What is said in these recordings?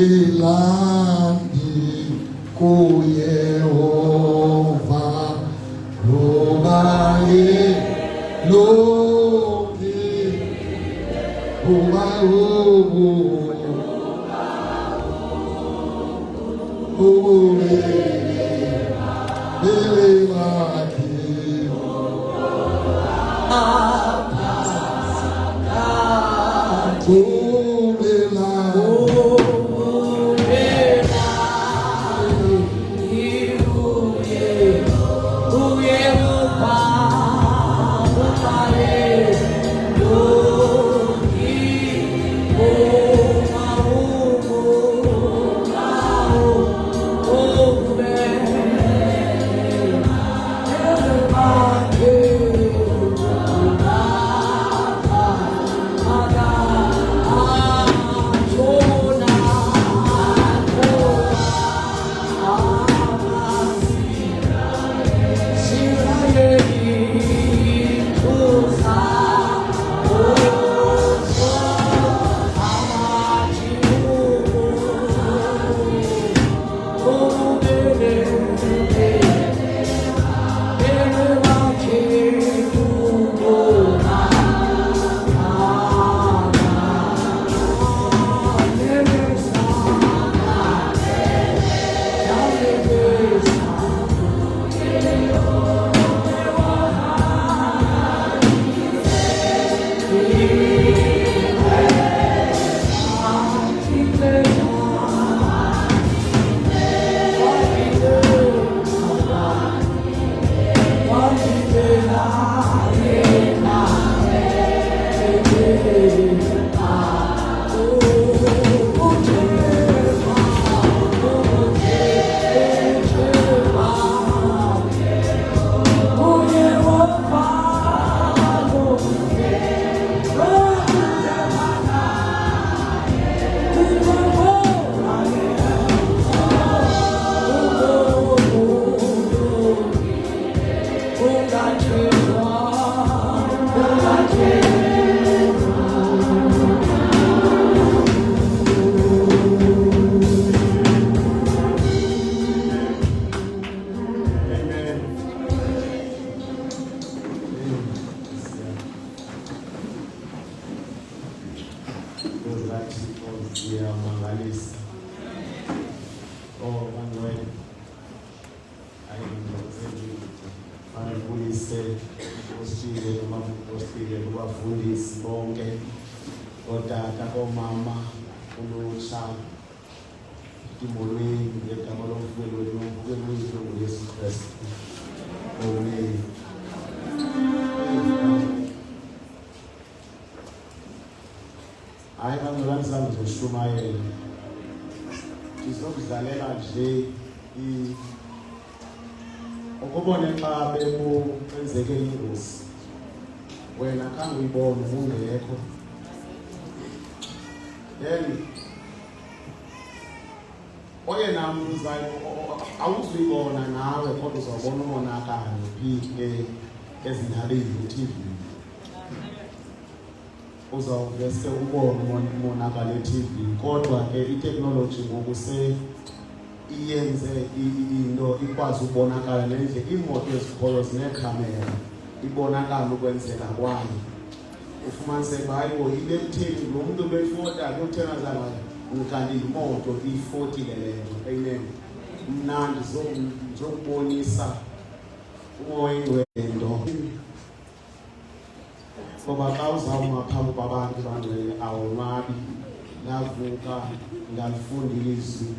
Ilandi kuYehova Lobaye Loki ukubona xa bekwenzeke ingozi wena khange uyibone ungekho then oyena muntu awuzuyibona nawe kodwa uzawubona umonakalo phike ezindabeni eTV uzawuvese ubone umonakalo eTV kodwa ke itechnology ngoku iyenze into ikwazi ukubonakala nendle imoto ezikhoyo zinekhamera ibonakala ukwenzeka kwayo ufumaniseka hayibo ile kutheni lo muntu befota kuthena zala kanti imoto ifotile lento amen mnandi zokubonisa umoyingwendo ngoba xa uzawuma phambi kwabantu bangcwele awonwabi ngavuka ngalifunda ilizwi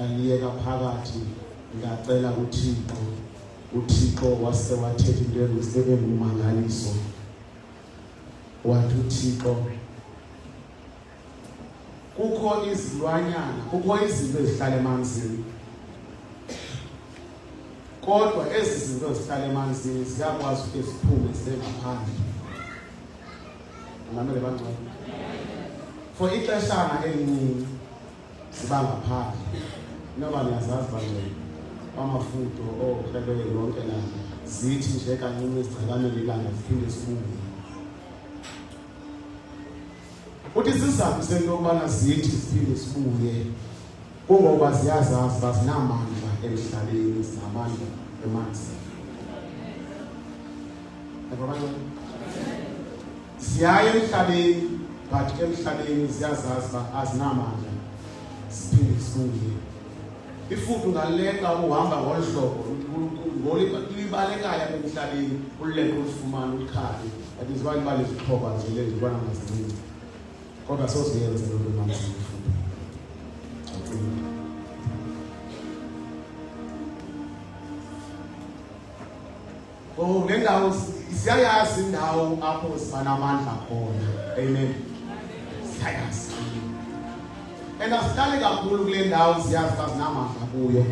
ngiyeka phakathi ngacela uThixo wase wathetha into engumangaliso wathi uThixo kukho izilwanyana kukho izinto ezihlala emanzini kodwa ezi zinto ezihlala emanzini ziyakwazi ukuthi ziphume zengaphandle ngamele bangcwele for ixeshana elincinci ziba ngaphandle noba niyazazi bangcwele amafutho ohlebele lonke la zithi nje kancinci izigcakamela ilanga ziphinde zibuye uthi sizathu sento yobana zithi siphinde sibuye kungoba ziyazazi bazinamandla emhlabeni, zinamandla emanzini. Siyaya emhlabeni, but emhlabeni ziyazazi azinamandla, siphinde sifunge. Ifuthi ungaleka uhamba ngolhlobo ngolibalekayo emhlabeni uleke ulifumana ulikhali, but izibani bale zixhoba nje le ndibona ngazininzi, kodwa soziyenze lo nto emanzini ifuthi. Oh, le ndawo siyayazi indawo apho sibanamandla khona. Amen. Siyayazi. And asihlali kakhulu kule ndawo siyazi bazinamandla kuyo.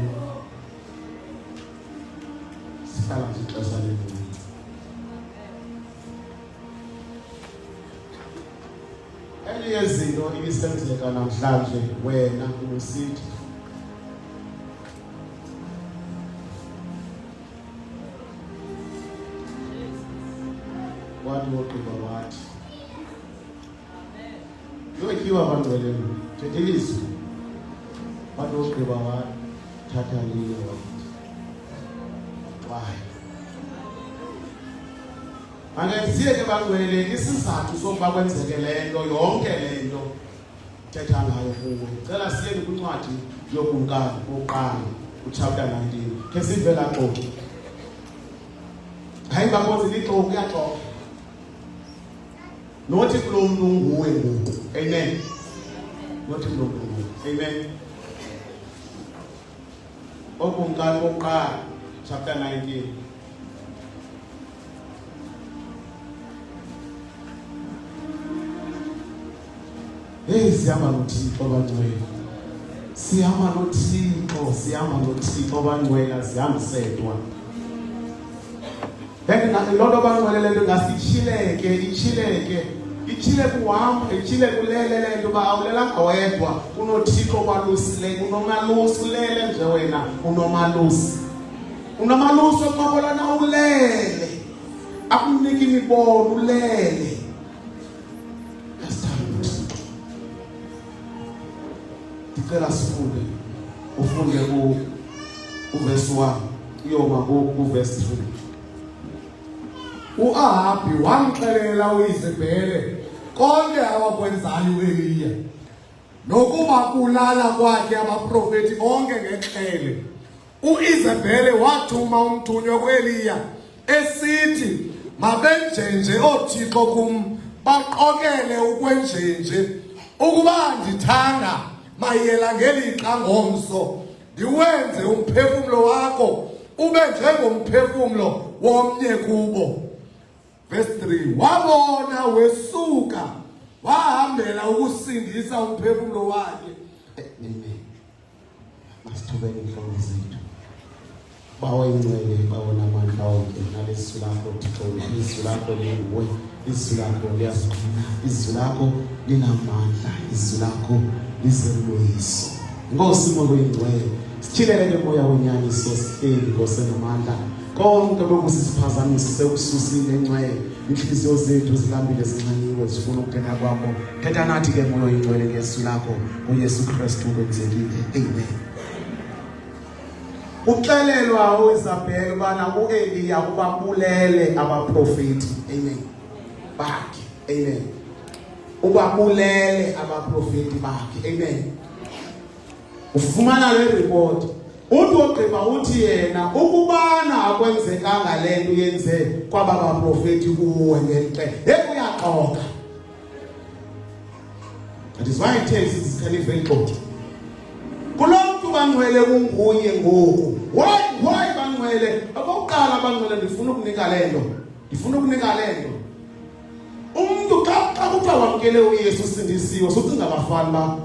Sihlala nje ixesha elininzi. Enye yezinto ibisenzeka namhlanje wena usithi wathi wogqiba wathi yotyiwa abantu belenu thetha ilizwi wathi wogqiba wathi thatha liyo wathi ake siye ke bangcwele isizathu sokuba kwenzeke le nto yonke le nto thetha ngayo kuwe. Cela siye kwincwadi yokuqala uchapter 19 ke sive la xoxo. Hayi bakonze lixoxo kuyaxoxa nothi kulo mntu nguwe ngoku. Amen. Nothi kulo mntu nguwe. Amen. Okokuqala chapter 19. Hey, siyama noThixo bangcwele. Siyama noThixo bangcwele, sihambisedwa. Lolo bangcwele lento ngasichileke. Ichile kuhamba, ichile kulele lento ba awulelanga wedwa. UnoThixo kwalusile, unomalusi ulele nje wena, unomalusi. Unomalusi oqobolana ulele. Akunika imibono ulele. Cela sifunde uverse 1 iyoma kuverse 3. uAhabi wamxelela uIzebhele konke awakwenzayo uEliya nokuba kulala kwakhe abaprofeti bonke ngexhele. uIzebhele wathuma umthunywa kuEliya esithi mabenjenje oothixo kum baqokele ukwenjenje ukuba ndithanda mayela ngelixa ngomso ndiwenze umphefumlo wakho ube njengomphefumlo womnye kubo. Verse 3, wabona wesuka wahambela ukusindisa umphefumlo wakhe. Masithubeni inhlobo zethu bawe ingcwele bawona amandla onke nalezwi lakho Thixo. Izwi lakho linguwe, izwi lakho liyasikhuluma, izwi lakho linamandla, izwi lakho lizeloyiso. Nkosi moya oyingcwele sithilele moya wonyaniso sihleli Nkosi enamandla konke lokusisiphazamisa sekususile engcwele. Inhliziyo zethu zilambile zinxaniwe zifuna ukuthetha kwakho. Thetha nathi ke moya oyingcwele ngezwi lakho uYesu Kristu kwenzekile. Amen. Uxelelwa uIzebhele bana uEliya ubabulele abaprofeti. Amen. Bakhe. Amen. Ubabulele abaprofeti bakhe. Amen. Ufumana le report uthi ogqiba uthi yena ukubana akwenzekanga le nto yenze kwaba baprofeti kuwe ngexesha ekuyaxoka. That is why it tells it's kind of very close. Kulontu bangcwele kunguye ngoku. Why bangcwele? Abokuqala bangcwele ndifuna ukunika lento. Umuntu xa kuthiwa wamkele uYesu usindisiwe socinga abafana ba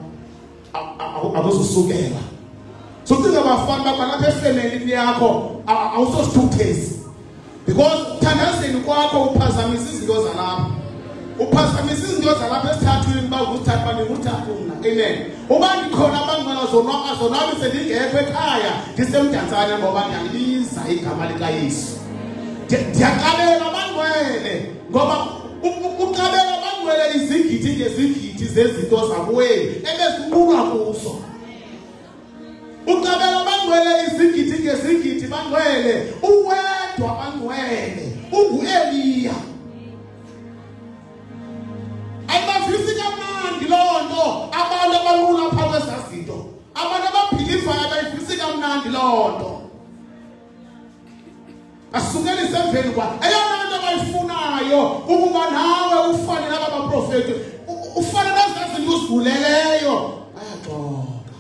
abazosukela. Socinga abafana ba lapha efemelini yakho awusosithuthezi. Because thandazeni kwakho uphazamisa izinto zalapha. Uphazamisa izinto zalapha esithathweni ba ukuthatha bani uthatha una. Amen. Uba ndikhona abangcwele zonwabise ndingekho ekhaya ndisemdantsane ngoba ndiyalibiza igama likaYesu. Ndiyaqalela abangcwele ngoba uqabela abangcwele izigidi ngezigidi zezinto zakuwe ebeziqulwa kuso. uqabela abangcwele izigidi ngezigidi bangcwele uwedwa bangcwele unguEliya. Ayibavisi kamnandi lonto abantu abalula phakathi kwezazinto, abantu ababhilivayo abayivisi kamnandi lonto. Asukele semveni kwa eyona nto abayifunayo ukuba nawe ufane laba baprofeti, ufane nazazinto uzivuleleyo. Bayaxoka.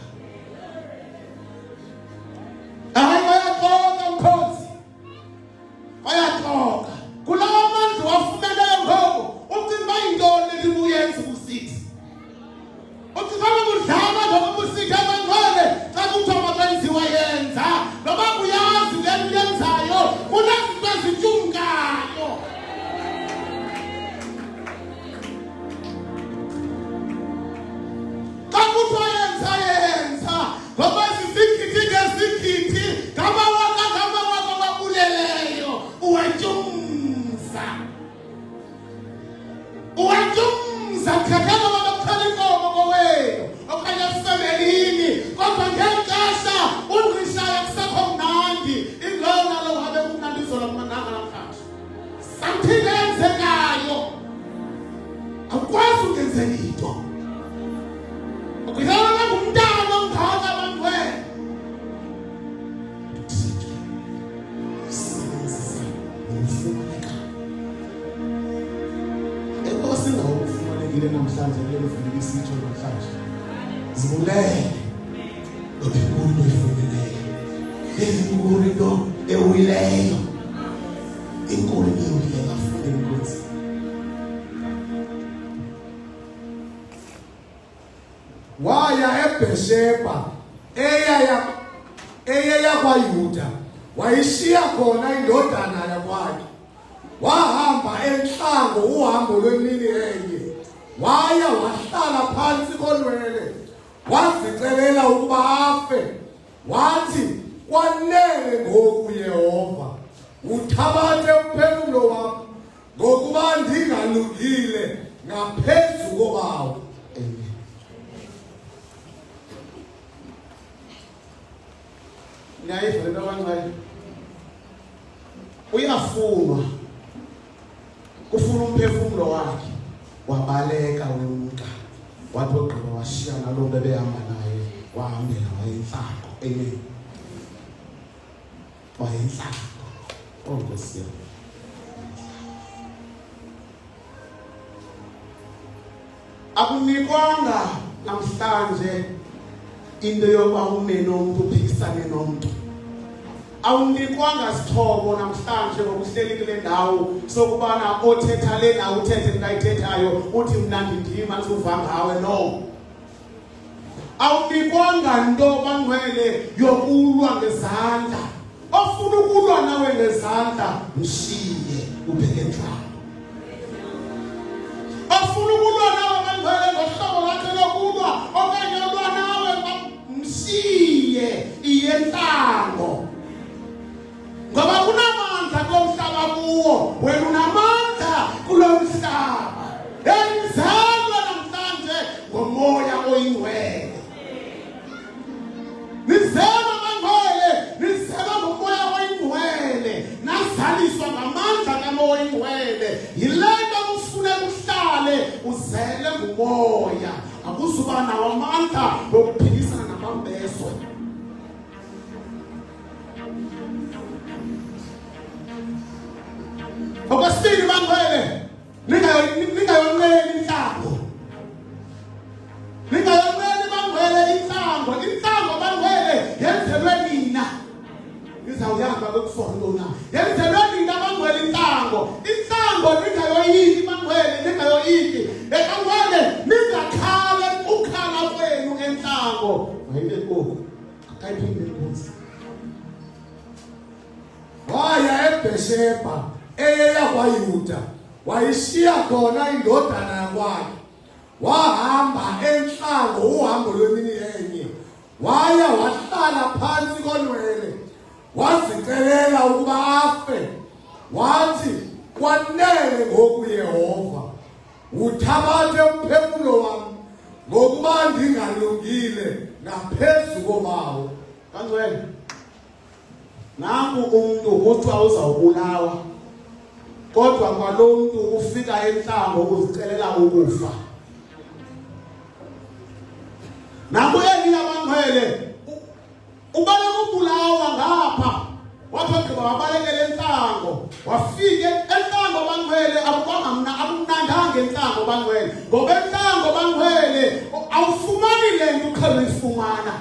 Bayaxoka mkhosi. Bayaxoka. Kulawa manje wafuneleyo ngoku ucinga yintoni libuyenza ubusithi. Ucinga ubudlala ngobusithi abangcwele xa kuthiwa makwenziwa yenza ngoba uyazi le nto yenzayo unezinto ezitshungayo. Xa kuthiwa yenza ngoba zizigidi ngezigidi ngamawaka babuleleyo uwetshumza khakhela babaqhala inkomo kowenu okanye efemelini kodwa ngexesha ungqishayo kusekho mnandi ilona lo habe kumnandi izolo kumnanga namhlanje something eyenzekayo akwazi ukenze into ukuzalwa ngumntana ongaka abantwana sisebenzisa ukufumaneka enkosinga ukufumanekile namhlanje lelo vili isitsho namhlanje zibulele inkulu efundileyo inkulu into ewileyo inkulu ewileyo afunde inkosi. Waya eBhesheba eya kwaYuda wayishiya khona indodana yakwakhe wahamba enhlango uhambo lwemini enye waya wahlala phansi kolwele wazicelela ukuba afe wathi kwanele ngoku Yehova uthabathe umphefumulo wami ngokuba ndingalungile ngaphezu kobawo. Nayiva lento kancane uyafunwa kufuna umphefumulo wakhe wabaleka wemka wathi ogqiba washiya nalo bebehamba naye wahambela wayenhlako amen wayenhlako onkosi yami. Akunikwanga namhlanje into yokuba ume nomuntu uphikisane nomuntu. Awunikwanga sithobo namhlanje ngokuhleli kule ndawo sokubana othetha le nawo uthethe ngayithethayo uthi mna ndindima ngizuva ngawe no. Awunikwanga nto bangcwele yokulwa ngezandla. Ofuna ukulwa nawe ngezandla mshiye ubheke enhlalo. Ofuna ukulwa nawe bangcwele ngohlobo lakhe lokulwa okanye ulwa nawe mshiye iyenhlango. Ngoba kunamandla komhlaba kuwo wena unamandla kulo mhlaba. Enzalwa namhlanje ngomoya oyingcwele. Nizalwa bangcwele, nizalwa ngomoya oyingcwele, nazaliswa ngamandla kamoya oyingcwele. Yilento kufuneka uhlale uzele ngumoya, akuzuba nawo amandla wokuphikisana namambezwe. Okwesibili bangcwele, ningayonqeni inhlango. Ningayonqeni bangcwele inhlango. Inhlango bangcwele yenzelwe nina. Ngizawuyamba bekufona. Yenzelwe nina bangcwele inhlango. Inhlango ningayoyiki bangcwele, ningayoyiki. Bangcwele ningakhale ukhala kwenu ngenhlango. Wayile nkoko. Akayiphinde inkosi. Waya eBhesheba eya kwaYuda wayishiya khona indodana yakwakhe wahamba enhlango uhambo lwemini enye waya wahlala phansi kolwele wazicelela ukuba afe wathi kwanele ngoku Yehova uthabathe umphefumulo wami ngokuba ndingalungile ngaphezu kobawo. Bangcwele nangu umuntu kuthiwa uzawubulawa kodwa kwalo muntu ufika enhlango uzicelela ukufa. Nangu Eliya Bangcwele ubale kubulawa ngapha wapha wabalekela enhlango wafika enhlango Bangcwele akumnandanga enhlango Bangcwele ngoba enhlango Bangcwele awufumani lento ukhona ifumana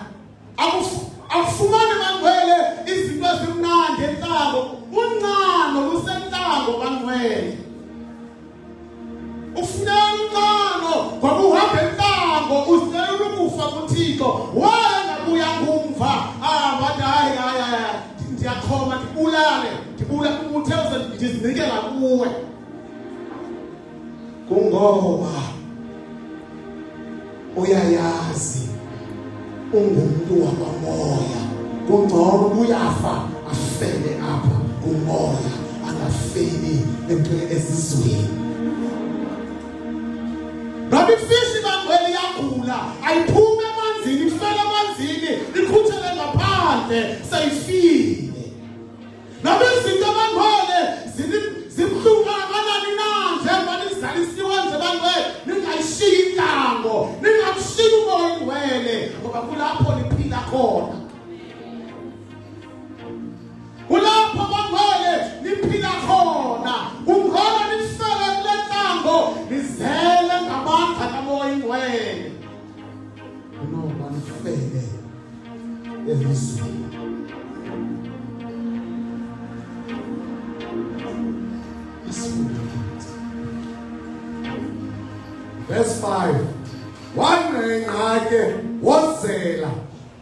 awufumani Bangcwele izinto ezimnandi enhlango uncano lusenhlango Bangcwele ufuna uncano kwakuhamba enhlango uzicela ukufa kuThixo wena buya ngumva bathi hayi ndiyakhoma ndibula uthe ndizinikela kuwe kungoba uyayazi ungumuntu wabamoya kungcono uyafa afele apha kumoya angafeli empilweni ezizweni. Baby fish Bangcwele yagula ayiphume emanzini ifele emanzini ikhuthele ngaphandle sayifile. Nabe izinto Bangcwele zimhluka kanani na njengoba nizalisiwe nje Bangcwele ningayishiyi inhlango ningamshiyi umoya ingcwele ngoba kulapho liphila khona. Kulapho Bangcwele liphila khona kungcono nifele kule nhlango nizele ngamandla kamoya ingcwele kunoba nifele elizweni. Verse 5. Wanengake wozela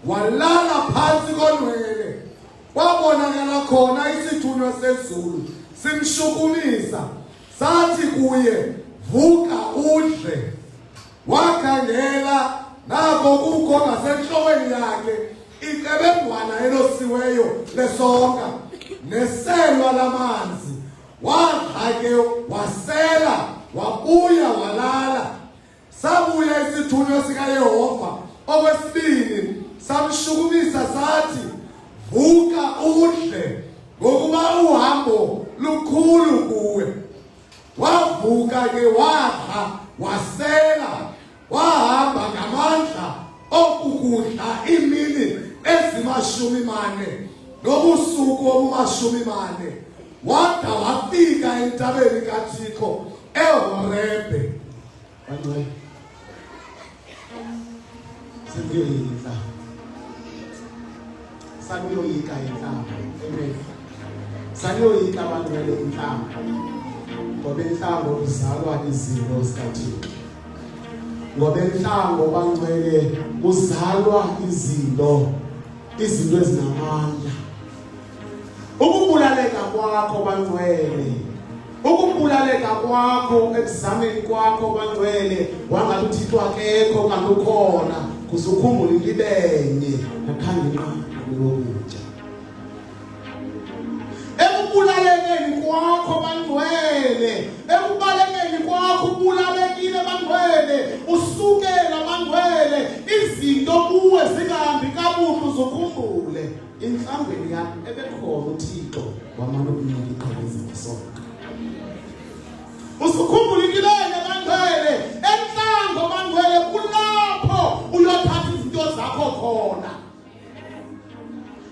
walala phansi konwele kwabonakala khona isithunywa sezulu simshukumisa sathi kuye vuka udle. Wakhangela nako kukho ngasenhlokweni yakhe iqebengwana elosiweyo lesonka neselwa lamanzi. Wadla-ke wasela wabuya walala. Sabuya isithunywa sikaYehova okwesibili samshukumisa sathi vuka udle ngokuba uhambo lukhulu kuwe. Wavuka-ke wadla wasela wahamba ngamandla okukudla imini ezi-40 nobusuku obu-40 wada wafika entabeni kaThixo eHorebhe. Bangcwele sekuyoyika sakuyoyika inhlango amen sakuyoyika Bangcwele inhlango ngoba inhlango kuzalwa izinto zikaThixo ngoba inhlango Bangcwele kuzalwa izinto ezinamandla. Ukubulaleka kwakho Bangcwele ukubulaleka kwakho ekuzameni kwakho Bangcwele wangathi uThixo akekho kanti ukhona kuzukhumbula inlibenye nakhanga inqaba lokutya. Ekubulalekeni kwakho Bangcwele ekubalekeni kwakho ubulalekile Bangcwele usukela Bangcwele izinto kuwe zingahambi kabuhle uzukhumbule inhlambeni yakho ebekhona uThixo wamana ukunika iqhubezi ngesonto. Usukhumbulekileke Bangcwele enhlango Bangcwele kulapho uyothatha izinto zakho khona.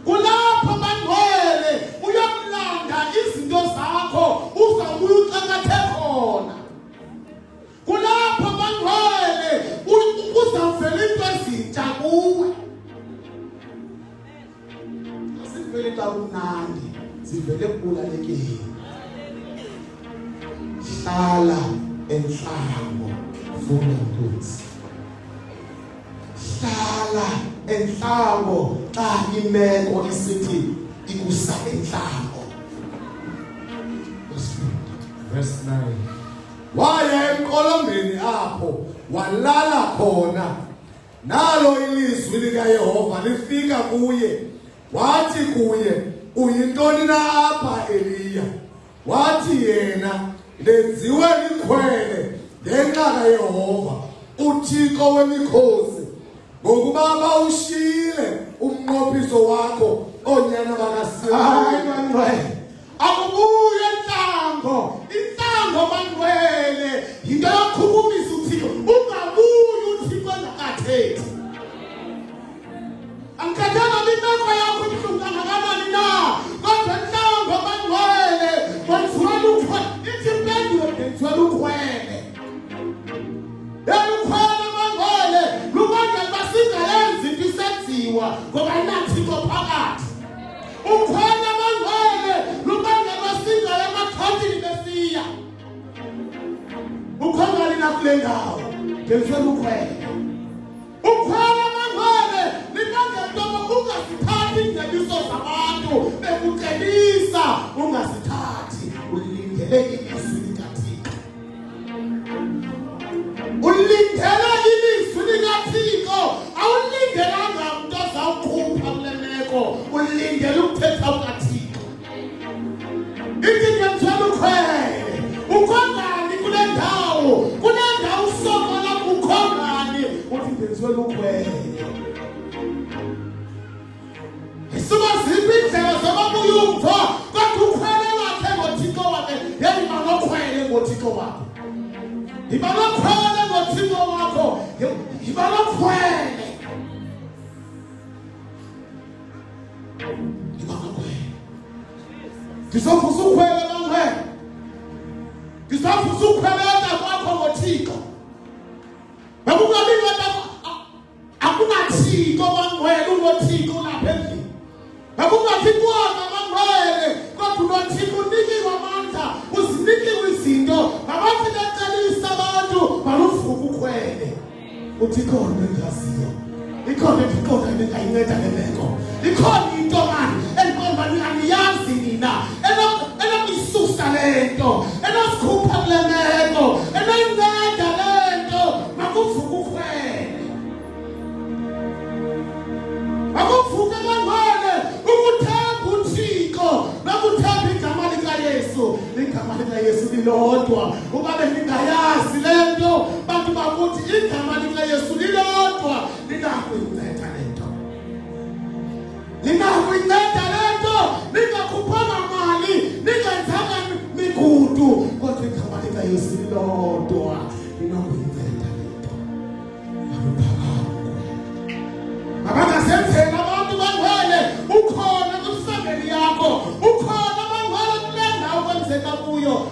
Kulapho Bangcwele uyomlanda izinto zakho uzabuya ucakathe khona. Kulapho Bangcwele uzavela into ezintsha kuwe. Asivele kumnandi sivele kubulalekeni. Hlala enhlango vula Nkosi. Hlala enhlango xa imeko isithi ikusa enhlango. Verse 9. Waya emqolombeni apho walala khona nalo ilizwi likaYehova lifika kuye wathi kuye uyintoni na apha Eliya? Wathi yena lenziwe likhwele ngenxa kaYehova uThixo wemikhosi ngokuba bawushiyile umnqophisi umnqophiso wakho onyana Hayi bangcwele. Akubuye inhlango. Inhlango bangcwele. Into yokukhumisa uThixo. Ungabuyi uThixo engakathethi. Angikhathanga imeko yakho ibuhlungu kangakanani na. Kodwa inhlango bangcwele. Kwenziwa lukhwe. Ithi impendulo kwenziwa lukhwele. Lukhwele bangcwele. Lubangela basingayenzi into isenziwa ngoba inathixo phakathi. Ukhwele bangcwele. Lubangela basingaye emakhathini besiya. Ukhona lina kule ndawo. Kwenziwa lukhwele. Ukhwele bangcwele. Ungasithathi ingcebiso zabantu bekucebisa ungasithathi ulindele ilizwi likaThixo. Ulindele ilizwi likaThixo. Awulindelanga umuntu ozawukhupha kule meko. Ulindele ukuthetha kukaThixo. Ithi kwenziwa lukhwele. Ukhongani kule ndawo. Kule ndawo usokola ukhongani. Uthi kwenziwa lukhwele. Ziphi indlela zababuyumva kodwa ukhwele wakhe ngoThixo wakhe. Yena manokhwele ngoThixo wakho. Ibanokhwele ngoThixo wakho. Ibanokhwele. Ibanokhwele. Ngizofuza ukhwele bangcwele. Ngizofuza ukhwele kwakho ngoThixo. Bakungabi kodwa akunathixo bangcwele unothixo lapha endlini. Akungathi kuona bangcwele kodwa unothixo unikiwe amandla uzinikiwe izinto abathi becelisa abantu baluvuka ukhwele. Uthi khona engaziyo. Ikhona iqoqa engayinceda le meko. Ikhona into manje enqombani aniyazi nina. Enokuyisusa lento. Enosikhupha kule meko. Enoyinceda lento. Makuvuka ukhwele. Makuvuka bangcwele. Ukuthemba uThixo nokuthemba igama likaYesu. Igama likaYesu lilodwa. Uba bengingayazi lento bantu bakuthi igama likaYesu lilodwa linakho ukunceda lento. Linakho ukunceda lento. Ningakhuphanga mali, ningenzanga migudu kodwa igama likaYesu lilodwa linakho ukunceda lento. Abangazenzela abantu bangcwele ukhona kusangeli yakho. Ukhona bangcwele kule ndawo kwenzeka kuyo.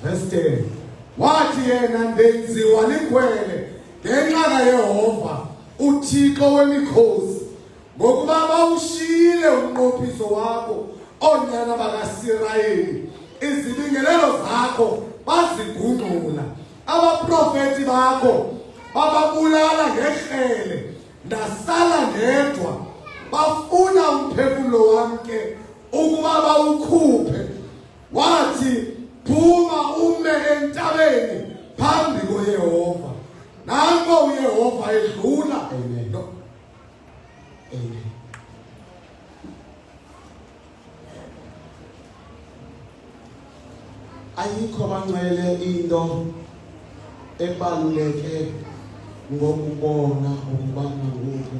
Verse 10. Wathi yena ndenziwa likhwele ngenxa kaYehova uThixo wemikhosi ngokuba bawushiyile umnqophiso wakho onyana bakaSirayeli. Izibingelelo zakho bazigungqula. Abaprofeti bakho bababulala ngekrele. Ndasala ndedwa. Bafuna umphefumulo wamke ukuba bawukhuphe. Wathi phuma ume entabeni phambi koYehova. Nanko uYehova edlula. Amen. Amen. Ayikho bangcwele into ebaluleke ngokubona ukubana ngoku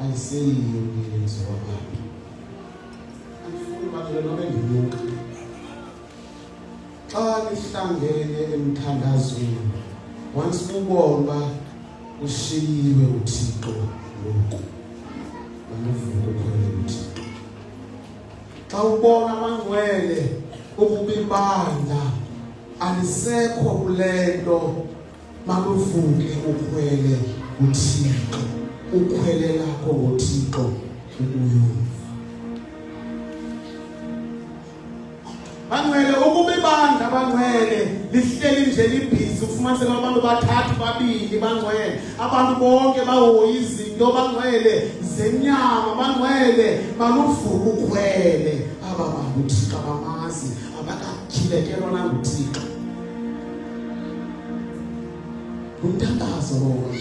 ayiseyiyo ngeyenzo abantu. Andifuni bangcwele nobe ndinuka. Xa nihlangene emthandazweni once ubona ushiyiwe uThixo lokhu banuvuka ukhwele uThixo. Xa ubona bangcwele ukubibanda alisekho kulento maluvuke ukhwele uThixo. Ukhwele lakho ngoThixo ukuyumva. Bangcwele ukubibanda bangcwele lihleli nje libhizi ufumaniseka abantu bathathu babili bangcwele. Abantu bonke bahoya izinto bangcwele zenyama bangcwele baluvuka ukhwele. Aba bantu uThixo abamazi abakakhilekelwa nanguThixo. Umthandazo lowo.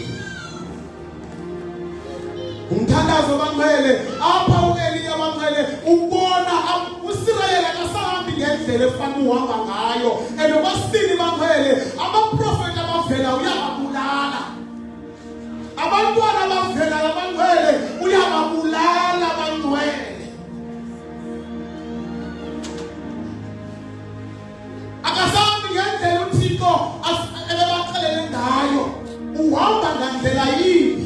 umthandazo bangcwele apha uEliya bangcwele ubona uSirayeli akasahambi ngendlela efanele uhamba ngayo enobasini bangcwele abaprofeti abavela uyababulala abantwana abavela bangcwele uyababulala bangcwele akasahambi ngendlela uThixo ebebaqhelele ngayo uhamba ngandlela yini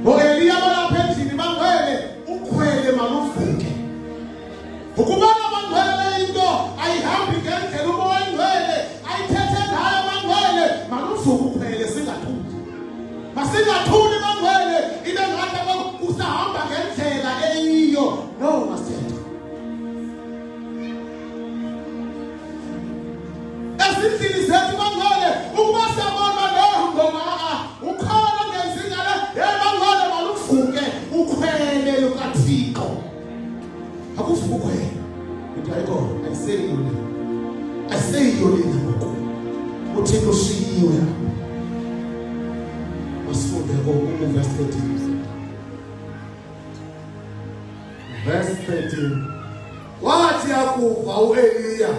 Eliya balapha endlini bangcwele ukhwele maluvuke ukubona bangcwele into ayihambi ngendlela umoya ngcwele ayithethe ngayo bangcwele maluvuke ukhwele singathuthi masingathuli bangcwele ibe ngathi usahamba ngendlela eyiyo no masithethe ezindlini zethu bangcwele ukuba siyabona leyo ngoma ukhona ngezingane yebangcwele maluvuke ukhwele lukaThixo akuvuke ukhwele utayiko ayiseyiyo lena ngoku uThixo ushiyiwe masifunde verse 13 verse 13 wathi akuva uEliya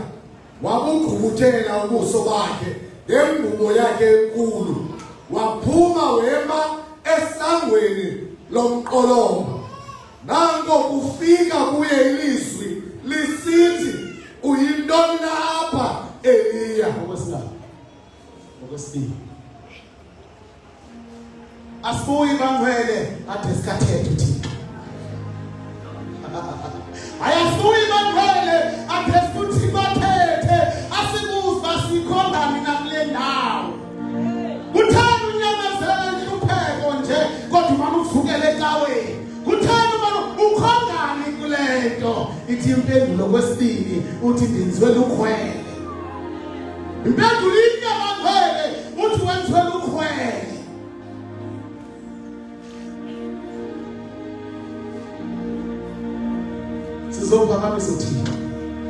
wabugqubuthela ubuso bakhe ngengubo yakhe enkulu waphuma wema esangweni lomqolomo nango kufika kuye ilizwi lisithi uyintoni na apha Eliya okwesibili asibuyi bangcwele ade sikathethe uThixo ayasuyi bangcwele ade futhi bathethe asibuza sikhonda mina kule ndawo uthanda unyamazela ngilupheko nje kodwa manuvukele ecaweni uthanda ukhongani kule nto ithi impendulo kwesibili uthi ndenziwe lukhwele impendulo inye bangcwele uthi wenziwe lukhwele sizophakamisa uThixo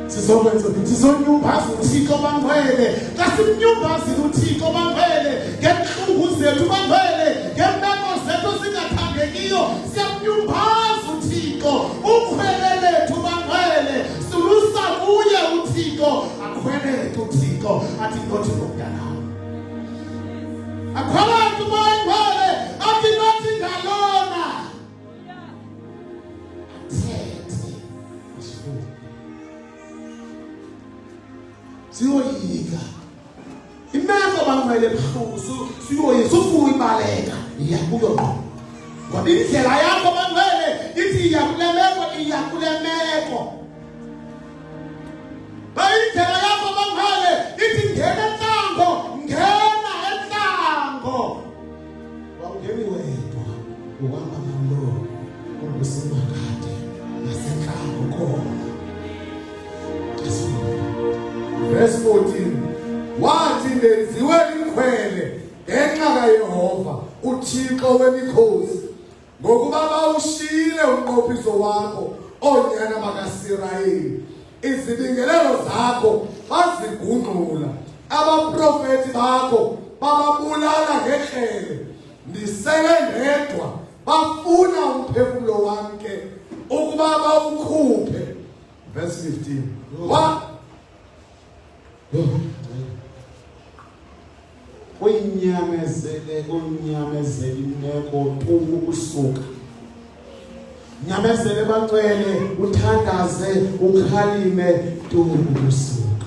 sizokwenza sizonyumbaza uThixo bangcwele kasimnyumbazi uThixo bangcwele ngenhlungu zethu bangcwele ngempeko zethu zingathandekiyo siyamnyumbaza uThixo ukhwele lethu bangcwele silusa kuye uThixo akhwele uThixo athi nothi ngomntana akhwele bangcwele athi nothi ngalona siyoyika imeko bangcwele buhlungu siyoyisufuya ibaleka iyakuyo ngqo ngoba indlela yakho bangcwele ithi iyakule meko bayindlela yakho bangcwele ithi ngena entlango wawungeni wedwa uhamba ngalo olusemakade nasentlango khona verse 14 wathi ndenziwe likhwele ngenxa kaYehova uThixo wemikhosi ngokuba bawushiyile umnqophiso wakho onyana bakaSirayeli izibingelelo zakho bazigungqula abaprofeti bakho bababulala ngekrele ndisele ndedwa bafuna umphefumulo wami ke ukuba bawukhuphe verse 15 unyamezele imeko ukusuka nyamezele bangcwele uthandaze ukhalime ukusuka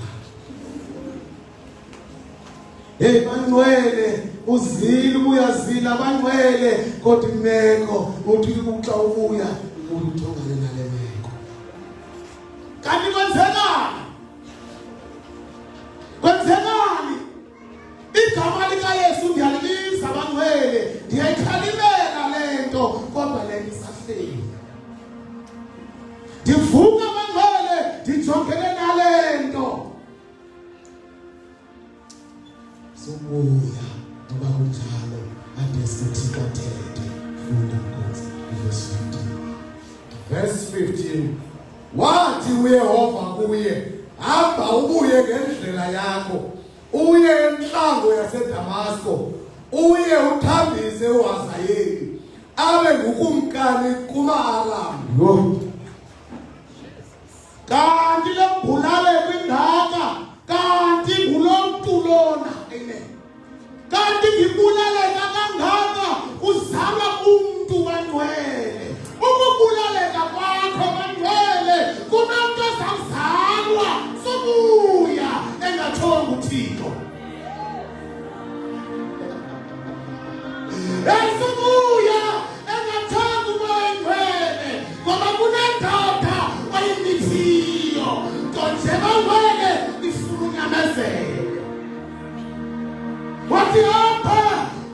bangcwele uzile uyazila bangcwele kodwa imeko uthi xa ubuya ujongane nale meko kanti kwenzekani igama likaYesu ndiyalibiza bangcwele ndiyayikhalimela lento kodwa le isahleli ndivuka bangcwele ndijongene nalento sobuya ngoba kunjalo ade sithi kathethe funda Nkosi verse 15 wathi uYehova kuye hamba ubuye ngendlela yakho uye entlango yaseDamasko uye uthambise uHazayeli abe ngukumkani kuma-Aramu. Kanti le mbulale kwingaka, kanti ngulo mntu lona. Amen. Kanti ngibulaleka kangaka uzalwa umntu wangcwele. Ukubulaleka kwakho wangcwele kunomntu ozawuzalwa sobuya engathonga uThixo. Esubuya engathanga umoyengcwele ngoba kunendoda oyimithiyo ntonje bangcwele ifuna unyamezele. Wathi apha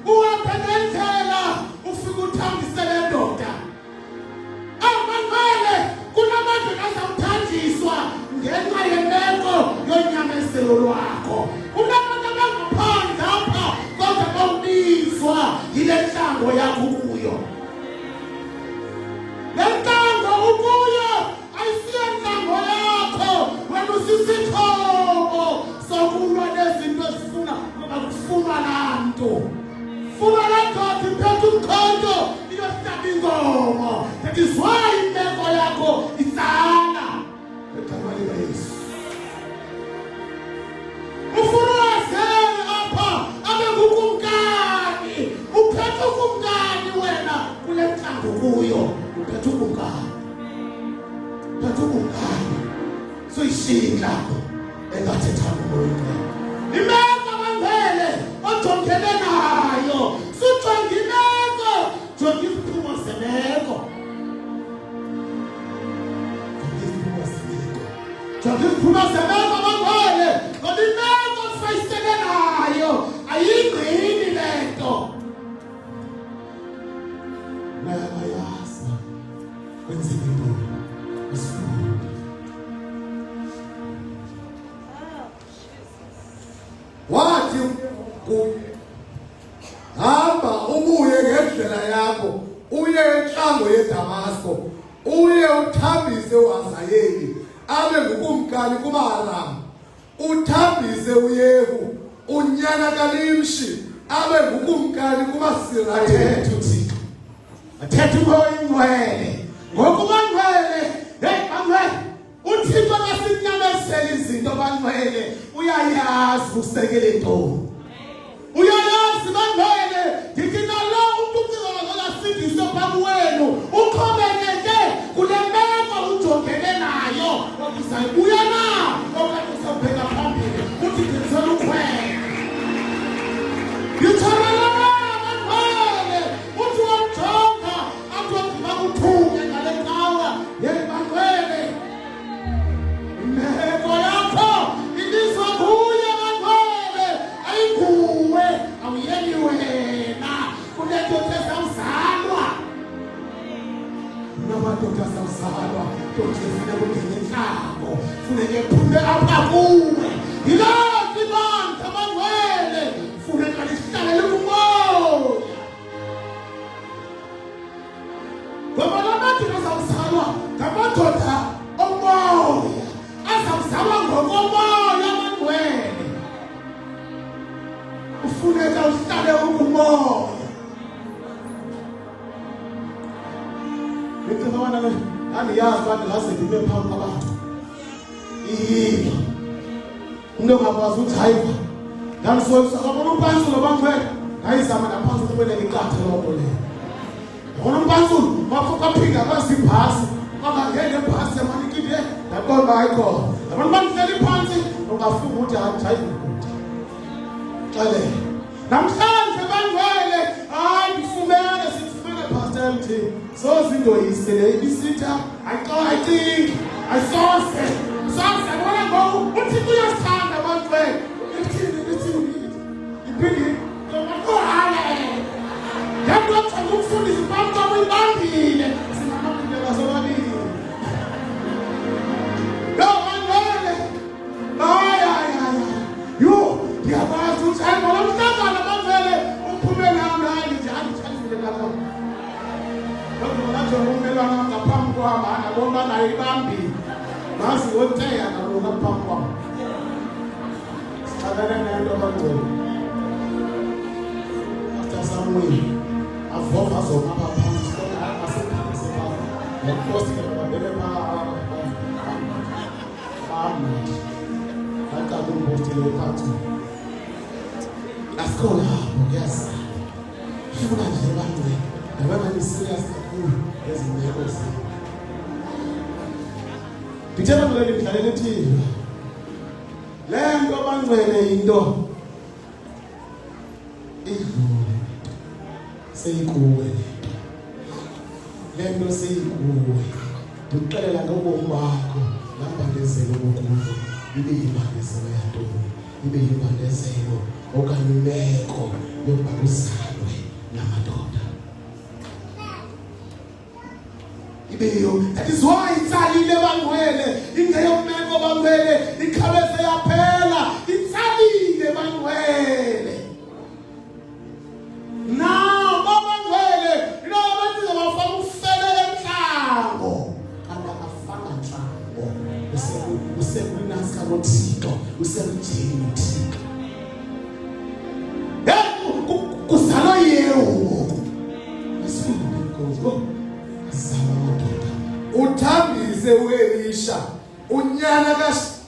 uhambe ngendlela ufika uthambise le ndoda. Abangcwele kunabantu azawuthanjiswa ngenxa yemeko yonyamezelo lwakho. Kunabantu abangaphandle apha kodwa bawubizwa yile nhlango yakho kuyo. Le ntango ukuyo ayisiyo nhlango yakho wena usisithobo sokulwa nezinto ezifuna ngoba kufunwa laa nto. Funwa le ndoda iphethe umkhonto iyohlaba inkomo. That is why imeko yakho itsala. Egama likaYesu. Ufuna uHazayeli apha abe ngukumkani. Uphethe ukumkani wena kule nhlango kuyo. Uphethe ukumkani. Uphethe ukumkani. Soyishinga engathethanga umoya. Imeko abangcwele ojongene nayo. Sujonga imeko. Jonga iziphumo zemeko. Jonga iziphumo zemeko abangcwele. Ngoba imeko ofayisene nayo ayingqini le nto. Naye ayazi kwenzeka intoni. Asifunde. Wathi kuye, hamba ubuye ngendlela yakho uye entlango yeDamasko uye uthambise uHazayeli abe ngukumkani kuma-Aramu. Uthambise uYehu unyana kaNimshi abe ngukumkani kumaSirayeli. Athethe uThixo. Athethe umoyengcwele. Ngokuba ngcwele, hey bangcwele. uThixo akasinyamezela izinto bangcwele. Uyayazi usekele ntoni. Uyayazi bangcwele. Ndithi nalo umuntu ucingakasindiswe phambi wenu. Uqhubekeke kule meko ujongene nayo. Uzayibuya na okanye uzawubheka phambili. Uthi ngizela ukhwele. Ngitholela bangcwele. Uthi wamjonga athi wagqiba kuthuke ngale cawa. Hey bangcwele. Imeko yakho ilizwa kuye bangcwele. Ayinguwe awuyeli wena. Kunendoda ezawuzalwa. Kunabandoda ezawuzalwa. Ntonje funeka ungene enhlango. Funeka ephume apha kuwe. Yiloo nto ibandla bangcwele. Funeka lihlalele kumoya. Ngoba la madoda azawuzalwa ngamadoda omoya. Azawuzalwa ngokomoya bangcwele. Ufuneka uhlale ukumoya. Ndicinga abana le andiyazi uba ndingaze ndime phambi kwabantu. Iyiphi umntu ongakwazi ujayiva. Ndandisoyisa kabona umpansulu bangcwele. Ndayizama naphantsi ukubeleka iqatha loo leyo. Ndabona umpansulu aphinda kwazibhasi. Kwangangena ebhasi emanikile ndabona uba ayikho. Ndabona uba ndihleli phantsi ungafuna ukuthi ajayive kude. Xelele. Namhlanje bangcwele hayi ndifumene sifumene Pastor MT. Sozinto yisele ibisitha ayicingi ayisoze soze bona ngoku uThixo uyasithanda bangcwele. Ithini iphinde ngokuhala. Yabona ukufundisa abantu abayibambile sinamaphindela sobabili. Lo bangcwele. Yo ndiyakwazi ukuthi hayi ngoba mhlangana bangcwele uphume nami njani njani lapha. Lokho ngathi umelwana ngaphambi kwami anabona nayo ibambile. Mazi woteya nalo ngaphambi kwami. Sicabane nento bangcwele. esanqweni avova zona apha phansi kodwa asephangise phaa nokhosi ke babeke phaa amnandi aqala umbotile phansi asikho lapho kuyazama funa nje abantu nabanga ni-serious kakhulu ezimeko zabo ngithela kuleli mdlalelo ethile le nto bangcwele yinto idlule seyikuwe le nto seyikuwe ndikuxelela ngobomi bakho lambandezelo bokuzo ibe yimbandezelo yantoni ibe yimbandezelo okanye imeko yokuba uzalwe namadoda ibeyo that is why itsalile bangcwele ingeyomeko bangcwele ikhabese yaphela itsalile bangcwele now bangcwele abantu abafuna ufele enhlango kanti akafanga nhlango usekunasa nothixo usemjini thixo kuzalwa yewu uthambise uElisha unyana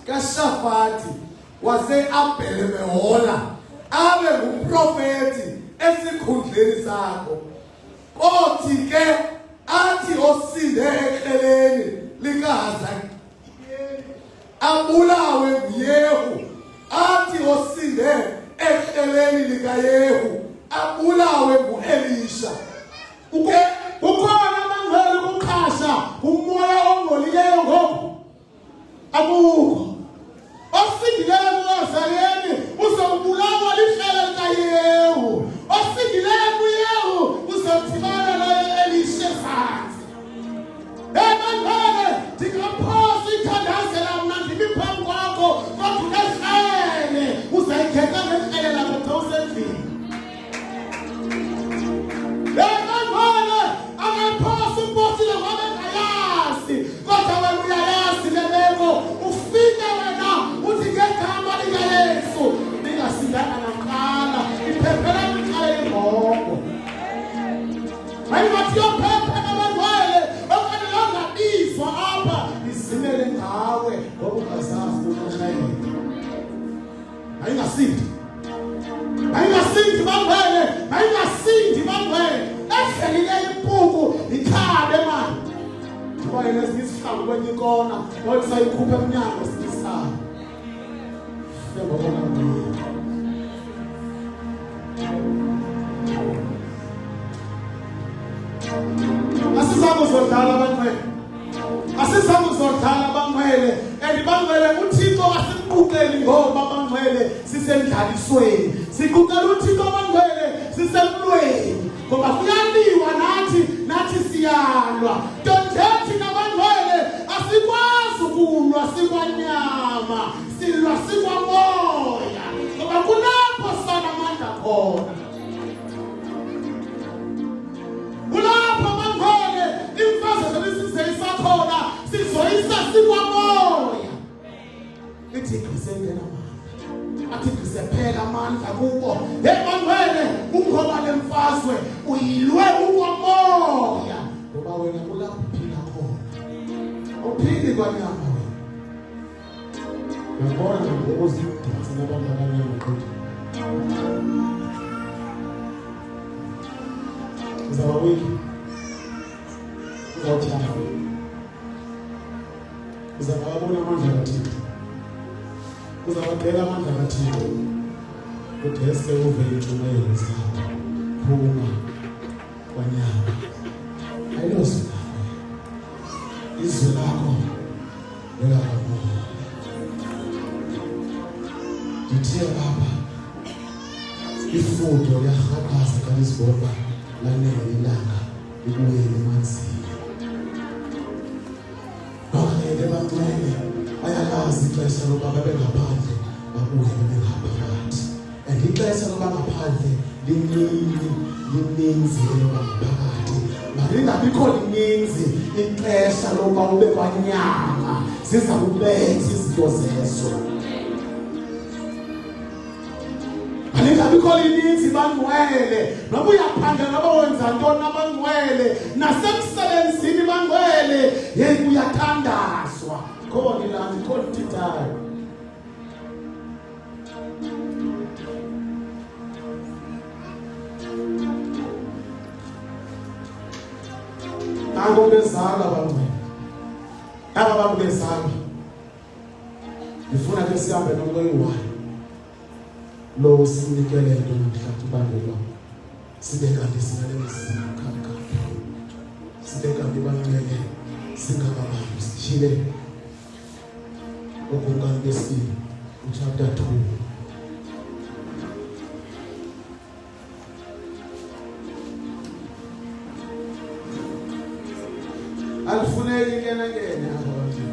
kaShafati wase-Abhele Mehola abe ngumprofeti esikhundleni sakho kothi ke athi osinde eqeleni likaHazayeli abulawe nguYehu athi osinde eqeleni likaYehu abulawe nguElisha kukhona bangcwele ukukhasha umoya ongcolileyo ngoku akukho osindileyo kuHazayeli uzobulawa lihlelo likaYehu osindileyo kuYehu uzothibana noElisha phansi bangcwele ndingaphosa ithandazela mna ndimi phambi kwakho kodwa unehlele uzayikheka ngehlele lakho xa usendlini angayiphosa umbosile ngoba engayazi kodwa wena uyayazi le meko ufike wena uthi ngegama likaYesu ningasindana nakuqala iphephela kwicala yengongo ayingathi yophepha nabangcwele okanye yongabizwa apha izimele ngawe ngoba ungazazi unohlele ayingasindi bangcwele ayingasindi bangcwele ehlelile impuku ikhabe mani ngoba yena sisihlambu kwenye ikona kodwa sayikhupha emnyango sisihlambu ngobona ngini asizange uzodlala bangcwele asizange uzodlala bangcwele bangcwele uThixo asimquqeli ngoba bangcwele sisendlalisweni siquqela uThixo bangcwele sisemlweni ngoba kuyaliwa nathi siyalwa tonjethi nabangcwele asikwazi ukulwa sikwanyama silwa sikwamoya ngoba kulapho sana amandla khona kulapho bangcwele imfazo zebisiseyisakhona sizoyisa sikwamoya iThixo isengena athi kusephela amandla kuwo bangcwele ungoba lemfazwe uyilwe ukwamoya ngoba wena kulapho uphila khona uphili kwanyama wena ngibona ngokuzidisa nabantu abanyama qotho uzawawiki uzawuthanda uzawabona amandla kaThixo uzawabheka amandla kaThixo kudeske uve intshumayelo zakho phuma kwanyama ayilozwi nawe izwi lakho lelakamoya ndithiye lapha ifudo liyarhaqhaza xa lisibona lanele ilanga libuyele emanzini bangcwele bangcwele bayalazi ixesha loba babe ngaphandle babuye babe ngaphakathi and ixesha loba ngaphandle lininzi eloba ngaphakathi malingabikho lininzi ixesha loba ube kwanyama ziza kubetha izinto zezo malingabikho Abikho lininzi bangcwele. Noba uyaphangela noba wenza ntoni abangcwele. Nasemsebenzini bangcwele. Hey uyathandazwa. Khona ilanga khona itithayo. Nango bezala bangcwele. Aba bantu bezala. Ngifuna ke sihambe nomoyiwayo. Lo sinikele into nomhlathi ubangela. Sibe kanti sinalemisimo khakha. Sibe kanti bangcwele singababambi sishile. Okungani besini chapter 2. Alifuneki ngene abantu.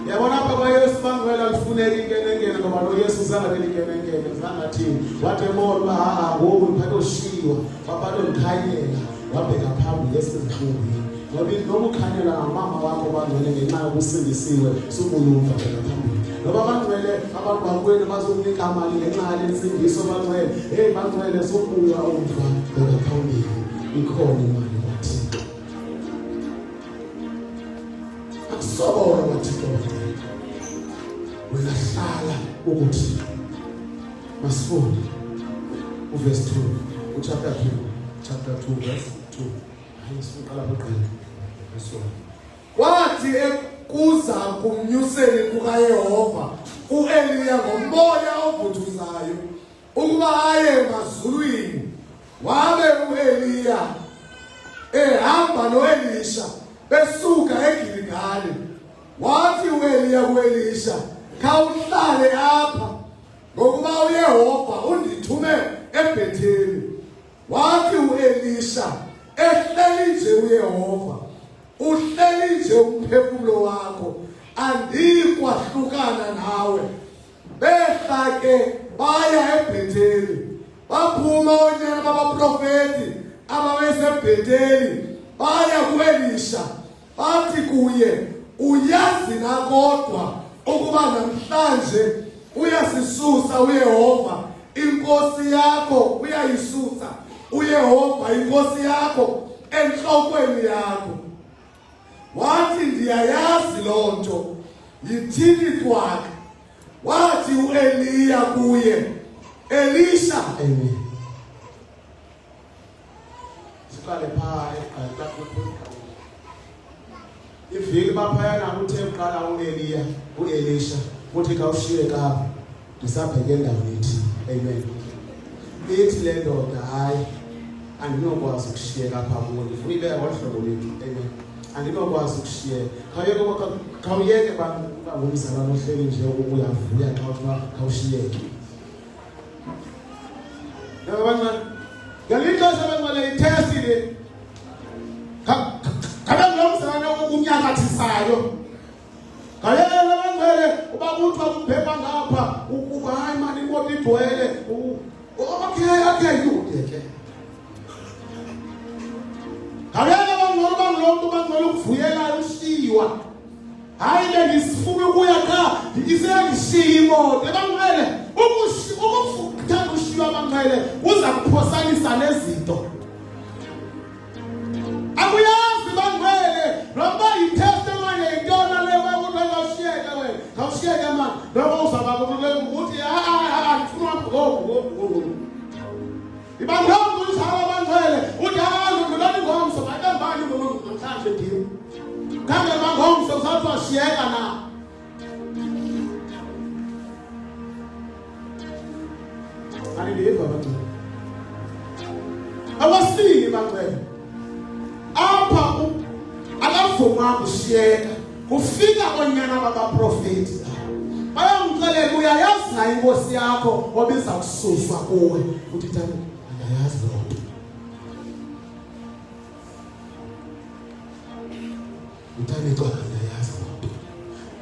Yabona apha kwaYesu bangcwele alifuneki ngene ngoba lo Yesu uzangatheli ngene zangathini. Wathi emolo ngoku ngiphathe ushiwa, waphathe umkhanyela, wabheka phambili esizixumbini. Ngoba noma ukhanyela ngamama wakho bangcwele ngenxa yokusindisiwe, subuyuva phela phambili. Ngoba bangcwele abantu bakwenu bazokunika imali ngenxa yalensindiso bangcwele. Hey bangcwele sobuya umva phela phambili. Ikhona imali kwathi. Akusobona wathixo. Wena hlala ukuthi masifunde uverse 2 chapter 2 verse 2 ayisiqala kuqala eso wathi ekuza kumnyuseni kukaYehova uEliya ngomoya ovuthuzayo ukuba aye emazulwini wabe uEliya ehamba noElisha besuka eGiligali wathi uEliya kuElisha khawuhlale apha ngokuba uYehova undithume eBhetheli. Wathi uElisha ehleli nje uYehova uhleli nje umphefumulo wakho andikwahlukana nawe. Behla ke baya eBhetheli baphuma onyana babaprofeti ababeseBhetheli baya kuElisha bathi kuye uyazi na kodwa ukuba namhlanje uyasisusa uYehova inkosi yakho uyayisusa uYehova inkosi yakho enhlokweni yakho. Wathi ndiyayazi lonto yithini kwakhe. Wathi uEliya kuye Elisha amen. Siqale pha eqala iviki baphayana uthe uqala uEliya uElisha uthi kawushiye kapha ndisabheke endaweni ethi amen. Ithi le ndoda hayi andinokwazi ukushiyeka kapha kuwe ndifuna ibeka ngohlobo lethu amen. Andinokwazi ukushiyeka khawuyeke bangumzalwane ohleli nje uyavuya xa uthiwa khawushiyeke. Yabona ngalixesha bengcwele itest le ngabengomzalwane ukunyakathisayo. Ngayela bangcwele uba kuthi ukubheka ngapha ukuba hayi mani imoto igcwele okay yudeke. Ngayela bangcwele bangcwele ukuvuyela ushiywa. Hayi bengisifuna ukuya cha ngiseyishiya imoto bangcwele ukuthanda ushiywa bangcwele uza kuphosanisa nezinto. Akuyazi bangcwele noma itestimony yintona lewe kuyashiyeka wena kawushiyeke manje noma uzaba ukuthi ngifuna ngoku ibangcwele uzaba bangcwele uthi ngilani ngomso bakembani namhlanje ngiyo kambe ngomso uzathi washiyeka na. Aliyiva bangcwele awasini bangcwele apha akavuma ukushiyeka kufika onyana babaprofeti bayamxelela uyayazi na inkosi yakho obiza kususwa kuwe uthi thana ayayazi lo uthane xa ayayazi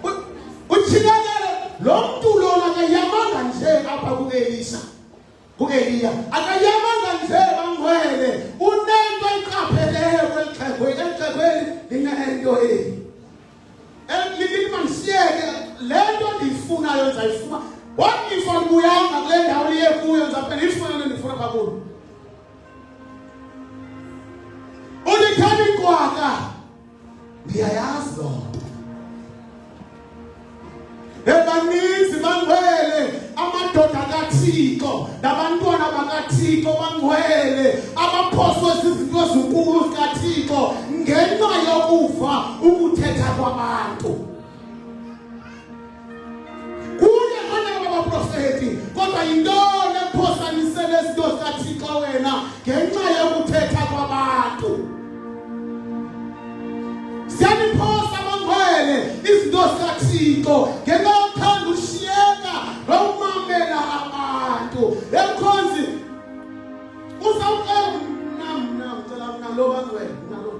lo uthilekele lo mntu lona akayamanga nje apha kuElisha kuEliya akayamanga nje bangcwele unento iqapheleyo kwelixhegweni linento limanishiyeke le nto ndiyifunayo nzayifuma wangifuna ubuyanga kule ndawo liye kuyo nzaphe ndiyifuna Sayithani kwaka. Ndiyayazi lo. Ebaninzi bangwele amadoda kaThixo nabantwana bakaThixo bangwele abaphoswe zizinto ezinkulu zikaThixo ngenxa yokuva ukuthetha kwabantu. Kuye khona abaprofeti kodwa yintoni ephosanisele izinto zikaThixo wena ngenxa yokuthetha kwabantu. Siyaniphosa bangwele izinto zikaThixo ngenxa yokuthanda ushiyeka nomamela abantu. Emkhonzi uzawucela ngicela mina lo bangwele nalo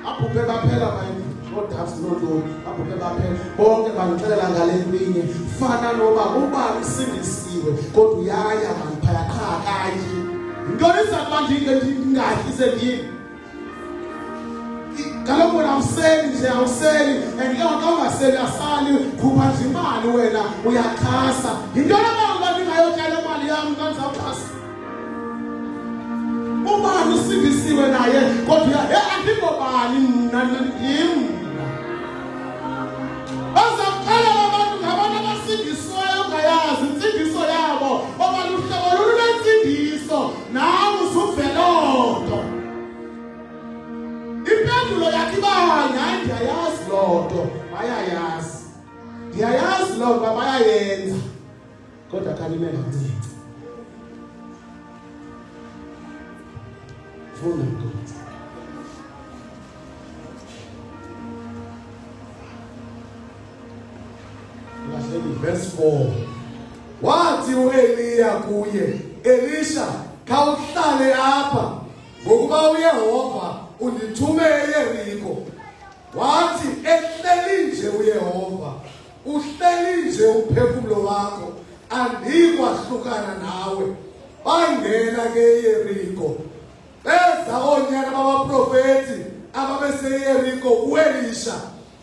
abhubhe baphela bayini odafsi nodoni abhubhe baphela bonke bangicelela ngale linye fana noba ubani singisiwe kodwa uyaya mangiphaya qha kanje intoni izakubanje ngingahise ndini kaloku wena awuseli nje awuseli and yonke ungaseli asali khupha nje imali wena uyakhasa yintoni abantu ningayotyala imali yami kanizawukhasa ubani usindisiwe naye kodwa andingobani mna ndim bazaqala abantu ngabantu abasindisiweyo ungayazi intsindiso yabo obani uhlobo lunensindiso nawe usuvelonto. Impendulo yakhe ibanye hayi ndiyayazi loo nto bayayazi ndiyayazi loo nto bayayenza kodwa khanime kancinci funa Nkosi. Verse 4. Wathi uEliya kuye, Elisha, khawuhlale apha ngokuba uYehova undithume eYeriko. Wathi ehleli nje uYehova, uhleli nje umphefumulo wakho, andikwahlukana nawe. Bangena ke eYeriko. Beza oonyana babaprofeti ababeseYeriko kuElisha.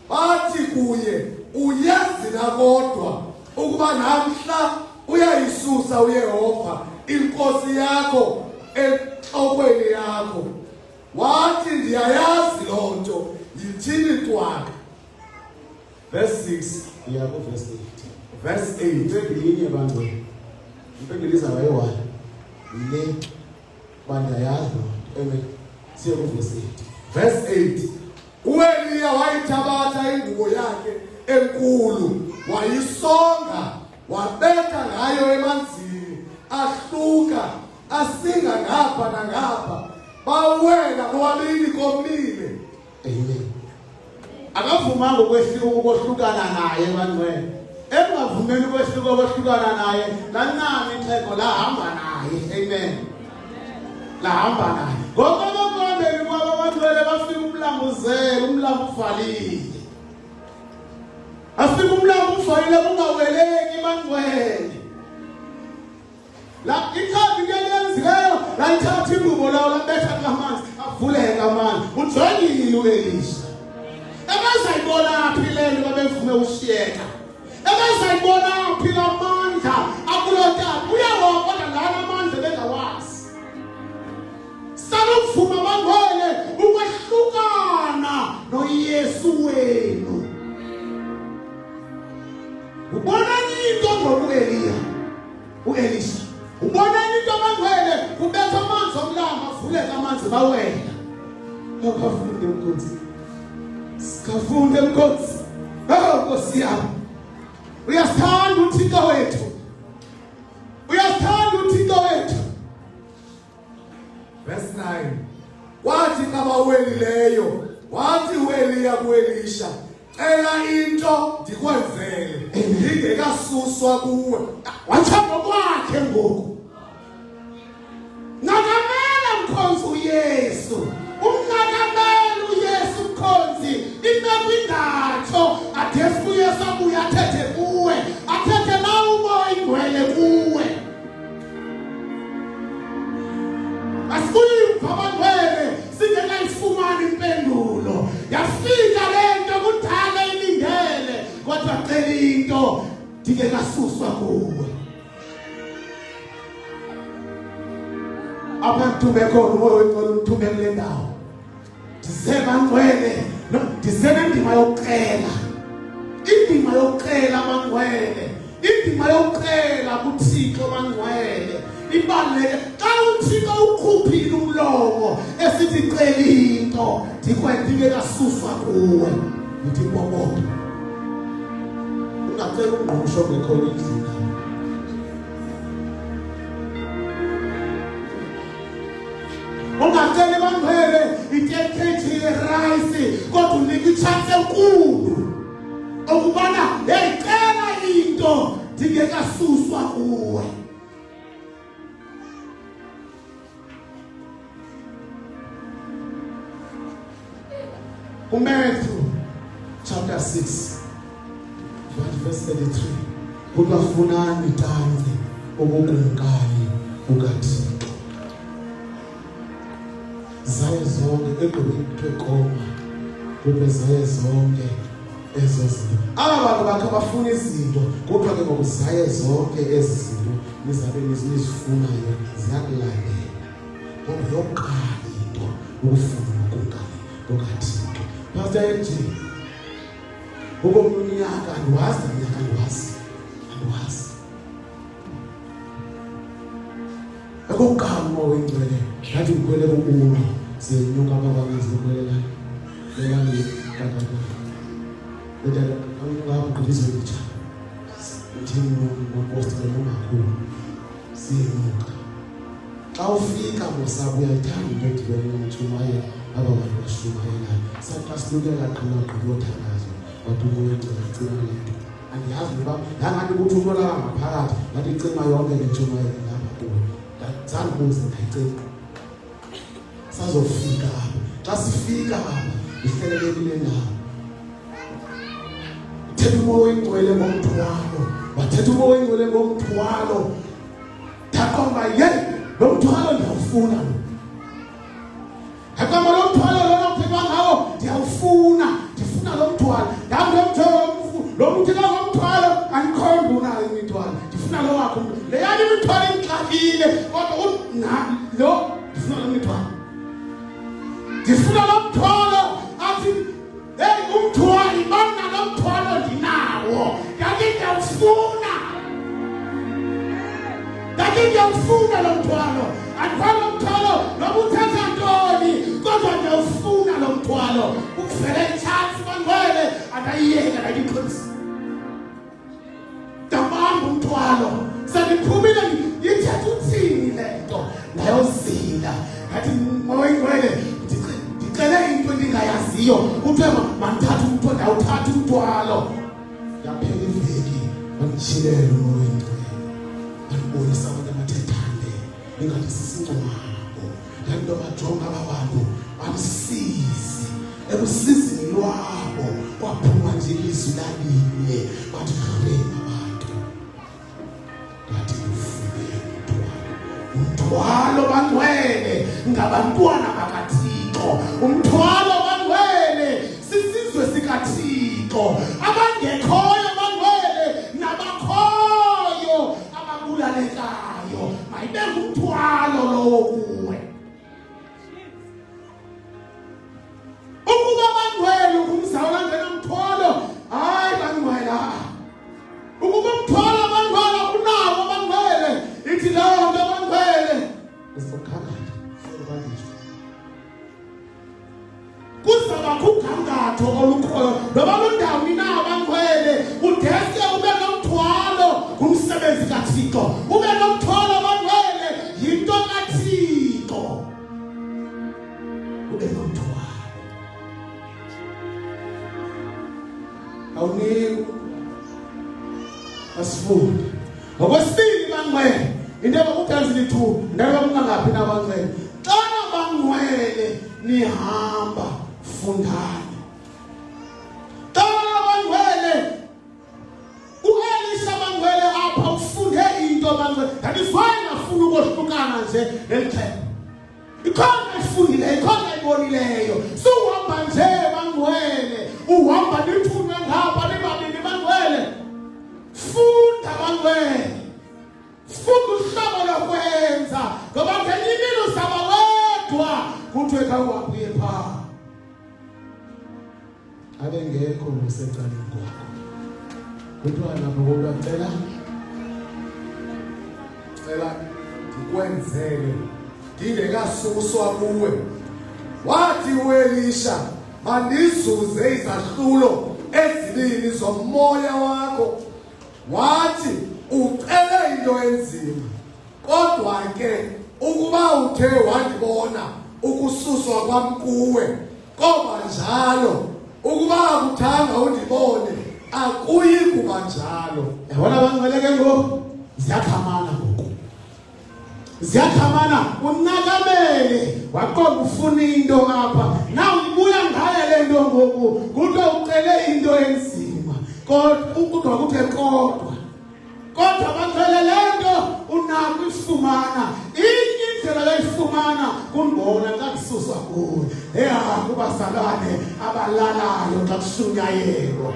Bathi kuye, uyazi na kodwa ukuba namhla uyayisusa uYehova inkosi yakho enhlokweni yakho. Wathi ndiyayazi loo nto, yithini twaka. Verse 6 iya ku verse 8. Verse 8. Impendulo abantu impenduliza wayewayo le bandayazi amen siye ku verse 8. Verse 8. uEliya wayithabatha ingubo yakhe enkulu wayisonga wabetha ngayo emanzini ahluka asinga ngapha nangapha bawela bobabili komile. Amen. Akavumanga ukwehlukana naye bantwana. Engavumeli ukwehlukana naye nanami ixhego lahamba naye. Amen. Lahamba naye. Ngoba bombeni kwaba bantwana bafika umlanguzela umlambo uvalile. Afika umlambo uvalile kungaweleki bantwana. La ikhabi kelenzileyo la ithatha ingubo lawo labetha kamanzi avuleka amanzi ujwayile uElisha. Ebazayibona phi le nto babevume ushiyeka. Ebazayibona phi lamandla akulota uyawona lana amandla bengawazi. Sanokuvuma bangwele ukwehlukana noYesu wenu. Ubona into ngokuEliya uElisha. Ubona into bangwele kubetha amanzi omlanga avuleka amanzi bawela. Akafunde Nkosi. Skafunde Nkosi. Nkosi yami. Uyasithanda uThixo wethu. Uyasithanda uThixo wethu. Verse 9. Wathi kabawelileyo, wathi uEliya kuElisha, cela into ndikwenzele ndingekasuswa kuwe. Wathamba kwakhe ngoku. Nakamela mkhonzi uYesu. Umnakamela uYesu mkhonzi. Imekwindatho adefu uYesu abuya athethe kuwe. Athethe nawe umoya ingcwele kuwe. Asifuni abangcwele singekayifumani impendulo. Yafika lento kudala ilindele kodwa cela into ndingekasuswa kuwe. abantu bekhona umoya wengcwele umthume kule ndawo. Ndize bangcwele, ndize nendima yokucela. Indima yokucela bangcwele. Indima yokucela kuThixo bangcwele. Ibaluleke xa uThixo ukhuphile umlomo esithi cela into ndikwendike kasuswa kuwe. Nithi bobo. Ungacela ungqusho ngekhona endlini. Ungacela bangcwele i-10 kg rice kodwa unika i-chance enkulu. Okubana yayicela into ndingekasuswa kuwe. Matthew chapter 6 verse 33 kubafunani tanzi obukunkani ukaThixo. Zaye zonke egqibeni kweqoma kube zaye zonke ezo zinto. Abantu bakhe bafuna izinto kodwa ke ngokuzaye zonke ezi zinto nizabe nizifunayo ziyakulandela. Ngoba yokuqala into ukufuna ukunkani ukaThixo. Pastor nje ukomnyaka andiwazi akukamo wengcwele ngathi ukhwele kubulo siyenyuka baba ngizikhwelela lelani kanti lejala ngabugqilizo licha uthini noposter nomakhulu siyenyuka xa ufika ngosabu uyayithanda into edibene nomtshumayo aba bantu bashumayela sathi silukela qhina qhilothangazo wathi umoya ugcina lento andiyazi ngoba yangathi ukuthi umola ngaphakathi ngathi icima yonke le ntshumayo lapha kuwe zanbuze ngayicela sazofika xa sifika ihlelekile ndawo uthetha umoya oyingcwele ngomthwalo wathetha umoya oyingcwele ngomthwalo thaqomba ye lo mthwalo ndiyawufuna thaqomba lo mthwalo lona uphekwa ngawo ndiyawufuna ndifuna lo mthwalo ndawo lo mthwalo andikhombi unayo imithwalo ndifuna lo wakho le yani imithwalo inxakile kodwa lo ndifuna lo mithwalo ndifuna lo mthwalo athi hey umthwalo ibona lo mthwalo ndinawo ndiyawufuna lo mthwalo andifana lo mthwalo noba uthetha ntoni kodwa ndiyawufuna lo mthwalo ukuvele itshansi bangcwele andayiyeka ndayiqinisa ndabamba umthwalo sendiphumile yithetha uthini le nto ndayozila ngathi moyingcwele ndicele into endingayaziyo kuthiwe mandithathe umthwalo ndawuthatha umthwalo yaphela iveki banditshilela umoyingcwele bandibonisa abantu abathethane ingathi sisingcwabo yanto bajonga abantu bamsizi ekusizini lwabo kwaphuma nje ilizwi lalinye bathi rema abantu ngathi ufune umthwalo bangcwele ngabantwana bakaThixo umthwalo bangcwele sisizwe sikaThixo abangekhoyo bangcwele nabakhoyo ababulalekayo mayibe ngumthwalo lowo kuwe ukuba bangcwele ukumzawula ngenomthwalo hayi bangcwele ukuba umthwalo bangcwele unawo bangcwele ithi leyo nto bangcwele kuzabakho ugangatho olukhoyo noba lundawo na bangcwele udeske ube nomthwalo kumsebenzi kaThixo ube nomthwalo bangcwele yinto kaThixo ube nomthwalo awuniku asifundi ngokwesibili bangcwele into abakuthanzile ithuba ndabe kungangaphi nabangcwele xa bangcwele nihamba fundani xa bangcwele uElisha bangcwele apha ufunde into bangcwele that is why ngafuna ukohlukana nje nelixhego ikhona ifundileyo ikhona ibonileyo suhamba nje bangcwele uhamba nithunywe ngapha nibabini bangcwele funda bangcwele Ufuna uhlobo lokwenza ngoba ngenye imini uzaba wedwa kuthiwe khawubuye phaa. Abengekho usecaleni kwakho. Kuthiwa lapho ngokucela ndikwenzele ndingekasuswa kuwe. Wathi uElisha, mandizuze izahlulo ezibini zomoya wakho. Wathi ucele into enzima, kodwa ke ukuba uthe wandibona ukususwa kwam kuwe, koba njalo. Ukuba akuthanga undibone, akuyi kuba njalo. Yabona bangcwele ke ngoku ziyakhamana ngoku. Ziyakhamana unakamele waqonda ufuna into apha. Na uyibuya ngayo le nto ngoku kuthiwa ucele into enzima. Kodwa kuthe kodwa bangcwele le nto unako ifumana. Indlela leyifumana kumbona xa kususwa kuwe. Kubazalwane abalalayo xa kushunyayelwa.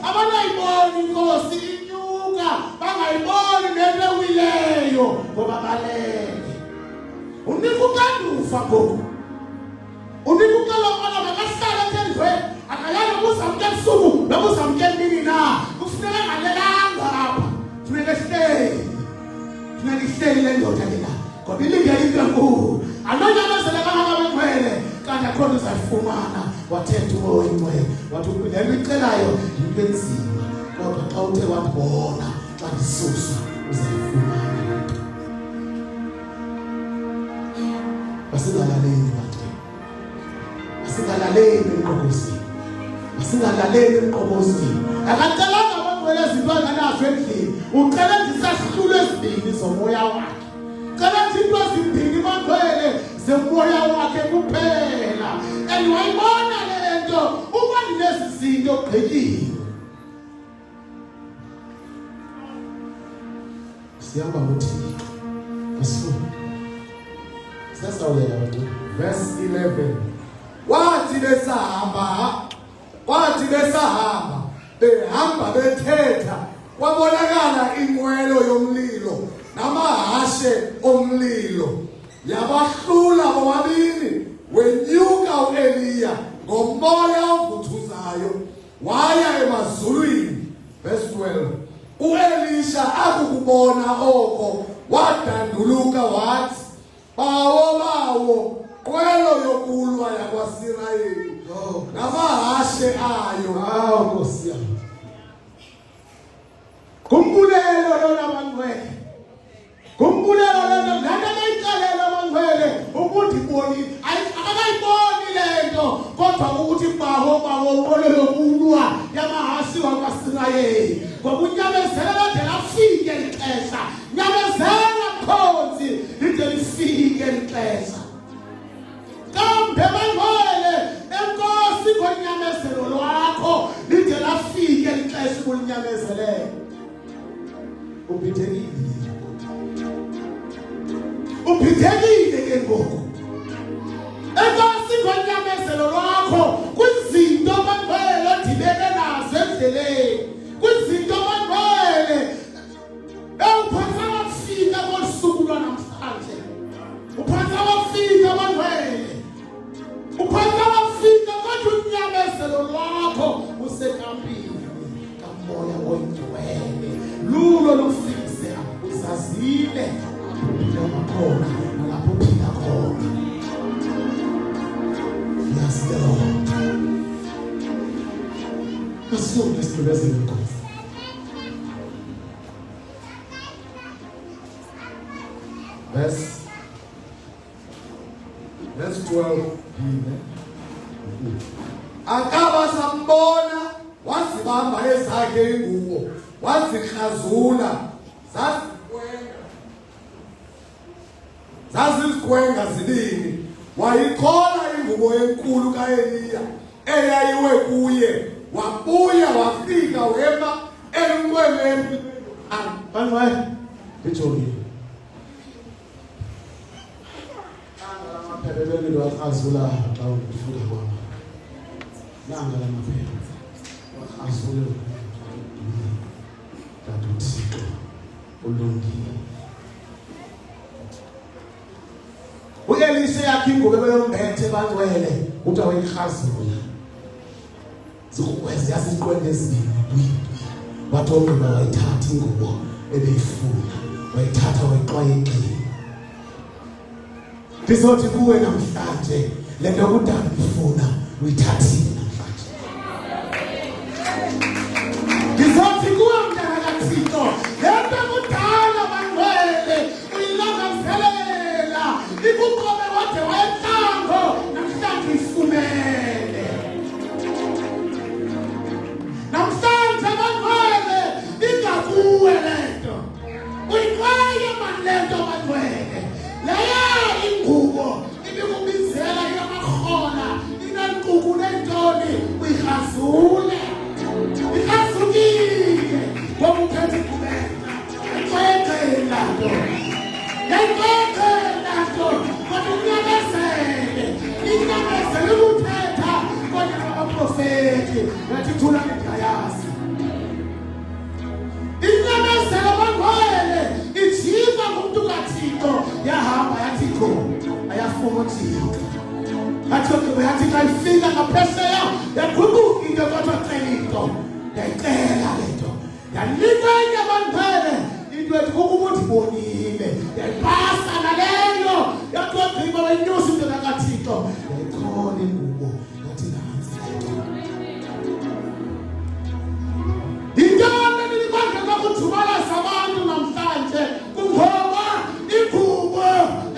Abanayiboni inkosi inyuka, bangayiboni nento ewileyo ngoba balele. Unika uxanduva ngoku. Unika uxolomana makahlala endlweni. Akayanga ukuzamke ebusuku nokuzamke emini na. Kufuneka ngalelanga apha. Funeka ihleli le ndoda lena. Ngoba ilingela into enkulu. Anonyamezela kangabangcwele kanti akhona uzayifumana. Wathetha umoya wathi le nto icelayo yinto enzima, kodwa xa uthe wabona xa ndisuswa uzayifumana. Masingalaleli bathe, masingalaleli emqobozini, masingalaleli emqobozini. Akacelanga abangcwele izinto anganazo endlini. Ucela izahlulo ezibini zomoya wakhe. Cela izinto ezimbini bangcwele zemoya wakhe kuphela. And wayibona le nto uba ndinezi zinto gqityiwe. Siyamba uthini? Asifuni. Sasawulela abantu. Verse 11. Wathi besahamba behamba bethetha, kwabonakala inqwelo yomlilo namahashe omlilo yabahlula bobabini. Wenyuka uEliya ngomoya ovuthuzayo waya emazulwini. Verse 12. uElisha akukubona oko wadanduluka wathi, bawo qwelo yokulwa yakwaSirayeli namahashe ayo. Nkosi yami. Kumbulelo lona bangcwele. Kumbulelo lona lana bayixelela bangcwele ukuthi iboni akayiboni lento kodwa ukuthi bawo qwelo yokulwa yamahashe wakwaSirayeli. Ngokunyamezela lade lafike ixesha. Nyamezela khonzi lide lifike ixesha. Kambe bangcwele enkosi ngonyamezelo lwakho lide lafike ixesha ukulinyamezele. Uphithekile ke ngoku. Enkosi ngonyamezelo lwakho kwizinto bangcwele odibene nazo endleleni. Kwizinto bangcwele uphatha wafika ngosuku lwanamhlanje. Uphatha wafika bangcwele. Uphatha wafika kodwa unyamezelo lwakho usekampini kamoya oyingcwele. Lulo lufikise uzazile apho khona nalapho phila khona. Yes, Lord. Asiyonke isibezele inkosi. Verse 12. Akaba sambona wazibamba ezakhe ingubo wazikrazula zazizikwenga zibini. Wayiqola ingubo enkulu kaEliya eyayiwe kuye. Wabuya wafika wema enqweleni. Bangcwele ngijongile. Phebeleni wakazula xa ufunda kwami. Nanga lamaphepha. Wakazula. kanti uThixo ulungile. U-Elisha yakhe ingubo beyombethe bangcwele uthi awayihazula zikwezi yasiqwende ezibini wathi ogqiba wayithatha ingubo ebeyifuna wayithatha wayixwayekile. Ndizothi kuwe namhlanje le nto kudala ifuna uyithathile namhlanje. Ndizothi kuwe mntana kaThixo le nto kudala bangcwele uyilongazelela ikuqobe wade wayethango namhlanje ifumene. Namhlanje bangcwele ingakuwe le nto uyixwaye mani le nto bangcwele leya ingubo ibikubizela iyamakhona inanquku nentoni uyihazule ihazukile ngoba uphethe iqhubeka yayixwayekela nto yayixwayekela nto kodwa unyamezele inyamezele ukuthetha kodwa abaprofeti ngathi thula ngedayazi inyamezele bangcwele ijima ngumuntu kaThixo yahamba yathi kho ayafuna uThixo athi ogqiba yathi xa ifika ngaphesheya yaguquka into kodwa cela into yayicela le nto yanikwenye bangcwele into ethi kukuba ndibonile yayipasa naleyo yathi ogqiba wayinyusa into kaThixo yayikhola ingubo yathi nantsi intoni nilibangela ukujubalaza abantu namhlanje kungoba ingubo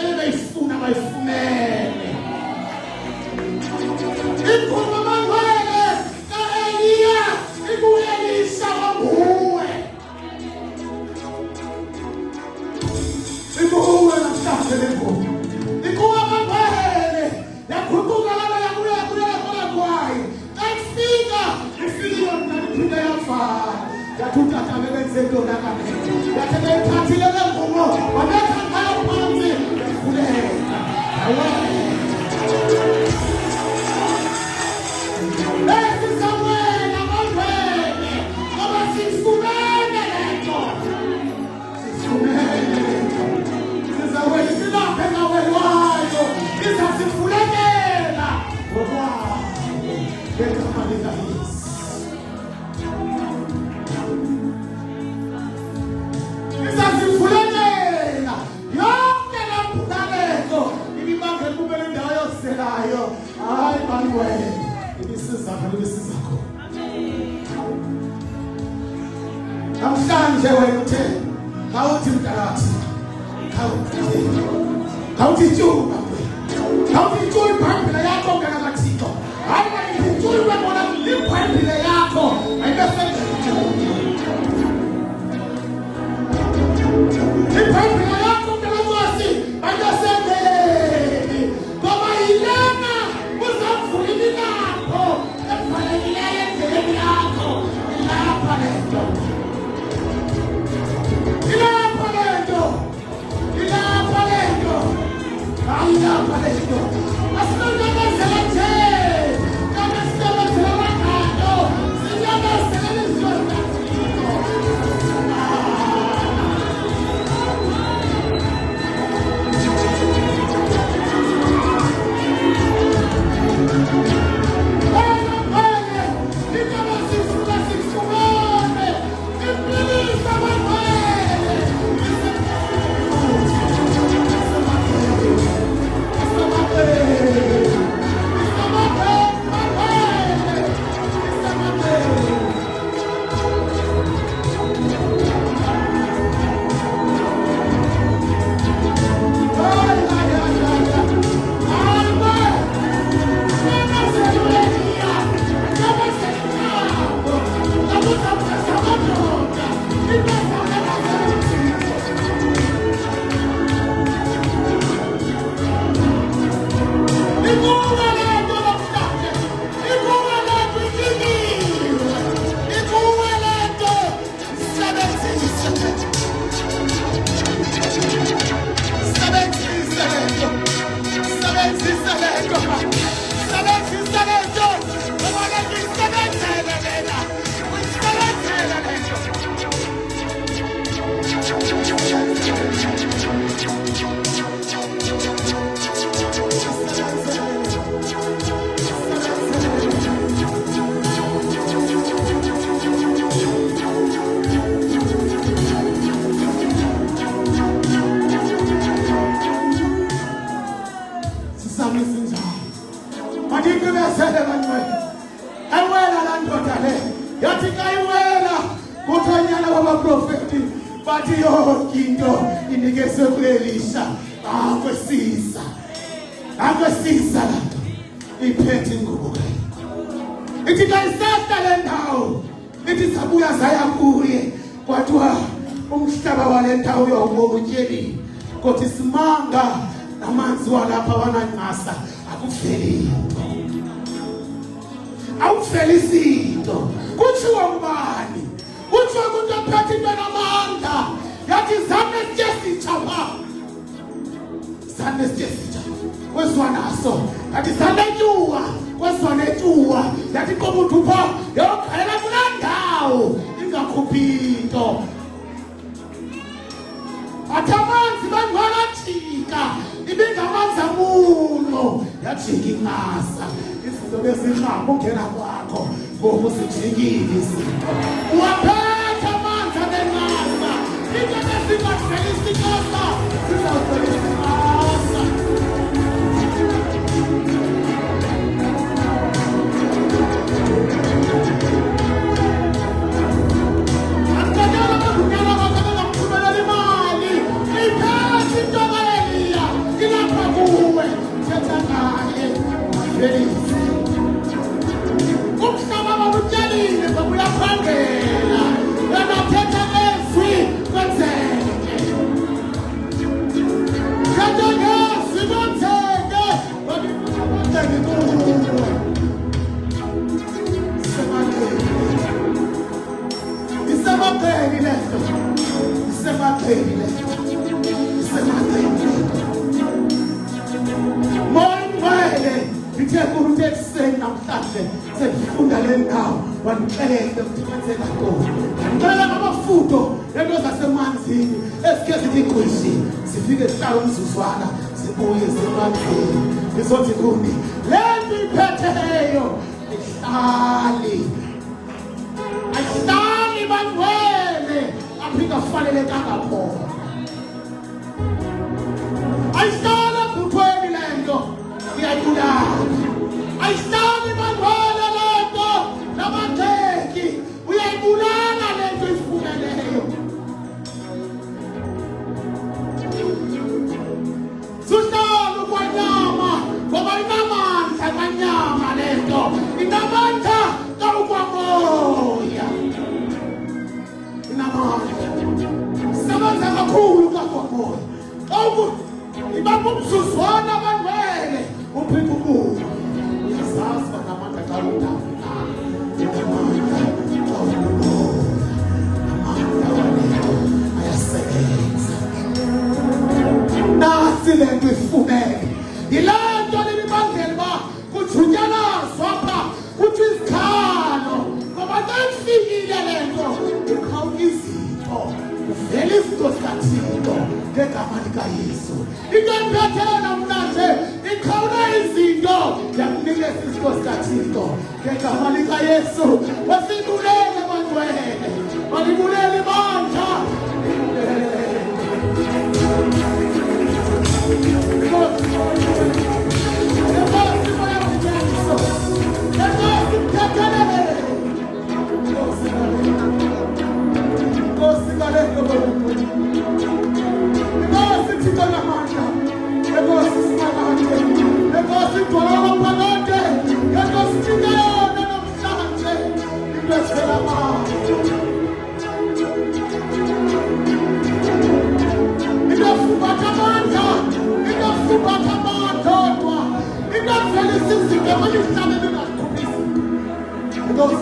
ebeyifuna bayifumene. Ingubo bangcwele ka-Eliya iku-Elisha wanguwe ikuwe namhlanje le ngubo ikuwe bangcwele yaguquka lana yabuya khona kwayo ekufika ifikile mna iphinde yavala yathi utata bebenze ntoni akamele yathi beyithathile le ngubo wabetha ngayo phansi yavuleka esizawela bangcwele ngoba sifumene le nto sifumene le nto sizawela isilaphe engawelwayo izasifulekela ngokwayo ngegama likaYesu. Izasifulekela yonke la mpumelelo ibibangela kube le ndawo yoselayo hayi bangcwele ibisiza khona. Namhlanje wena uthe khawuthi mntakati khawuthi tyuba khawuthi tyuba ibhayibhile yakho mntana kaThixo hayi mayityuba bona ibhayibhile yakho ibhayibhile yakho mntana Nkosi ayisendleleni ngoba yilena uzavula iminapho evalekileyo endleleni yakho ilapha le nto ilapha le nto ilapha le nto ayilapha le nto asinonyamezela into inikezwe kuElisha. Akwesiza lanto iphethe ingubo kayo. Ithi kayisahla le ndawo, ithi zabuya zaya kuye kwathiwa umhlaba wale ndawo uyawubokutyelile, kodwa isimanga namanzi walapha wanancasa akuveli into. Awuveli izinto. Kutshiwo ngubani? Kutshiwo umuntu ophethe into enamandla. Yathi zame sitye sitsha pha. Zame sitye sitsha. Kweziwa naso. Yathi zanetyuwa. Kweziwa netyuwa. Yathi komuntu pha yokhalela kulaa ndawo ingakhuphi into. Athi amanzi bangwalajika. Ibingamanzi amuno. Yajika incasa. Izinto bezirhamba ungena kwakho. Ngoku sijikile izinto. Uwaphethe amanzi anencasa. Into ezingavelisi incasa zizawuvelisa incasa. Angadala bakunyala bakabela kuthumela imali. Iphethe into kaEliya. Ilapha kuwe. Thetha naye. Velisi. Umhlaba babutyalile babuyaphangela. Wena thetha ngezwi kwenzeke. Thetha ngezwi kwenzeke. Babibuzabazeke kuwe. Isemapheli le nto. Isemapheli le nto. Isemapheli le nto. Moyingcwele. Ngithe kumuntu ekuseni namhlanje sengifunda le ndawo wanixelela ukuthi kwenzeka ntoni. Ngicela ngamafuto lento zasemanzini esikhe zithi gqishi zifike zihlala umzuzwana zibuye semanzini. Ngizothi kuni le nto iphetheyo ayihlali bangcwele aphinda kufanelekanga khona. Ayihlali ebhuthweni le nto iyayibulala. Ayihlali bangcwele le nto nabatheki uyayibulala le nto ifuneleyo. Suhlala kwanyama ngoba inamandla kanyama le nto. Inamandla kakwamoya. Inamandla. Sebenza kakhulu kakwamoya. Ibamba umzuzwana bangcwele uphinda ukuba. Uyazazi banamandla xa utafuna. Inamandla xa unomoya. Amandla walento ayasebenza. Nasi le nto ifuneke. Yile nto libibangela uba kujunyalazwa apha kuthiwa izikhalo. Ngoba xa ifikile le nto ikhawula izinto. Uvela izinto zikaThixo ngegama likaYesu. Into ephetheyo namhlanje ikhawula izinto yakunikeza izinto zikaThixo ngegama likaYesu. Wasibulele bangcwele. Balibulele ibandla. Those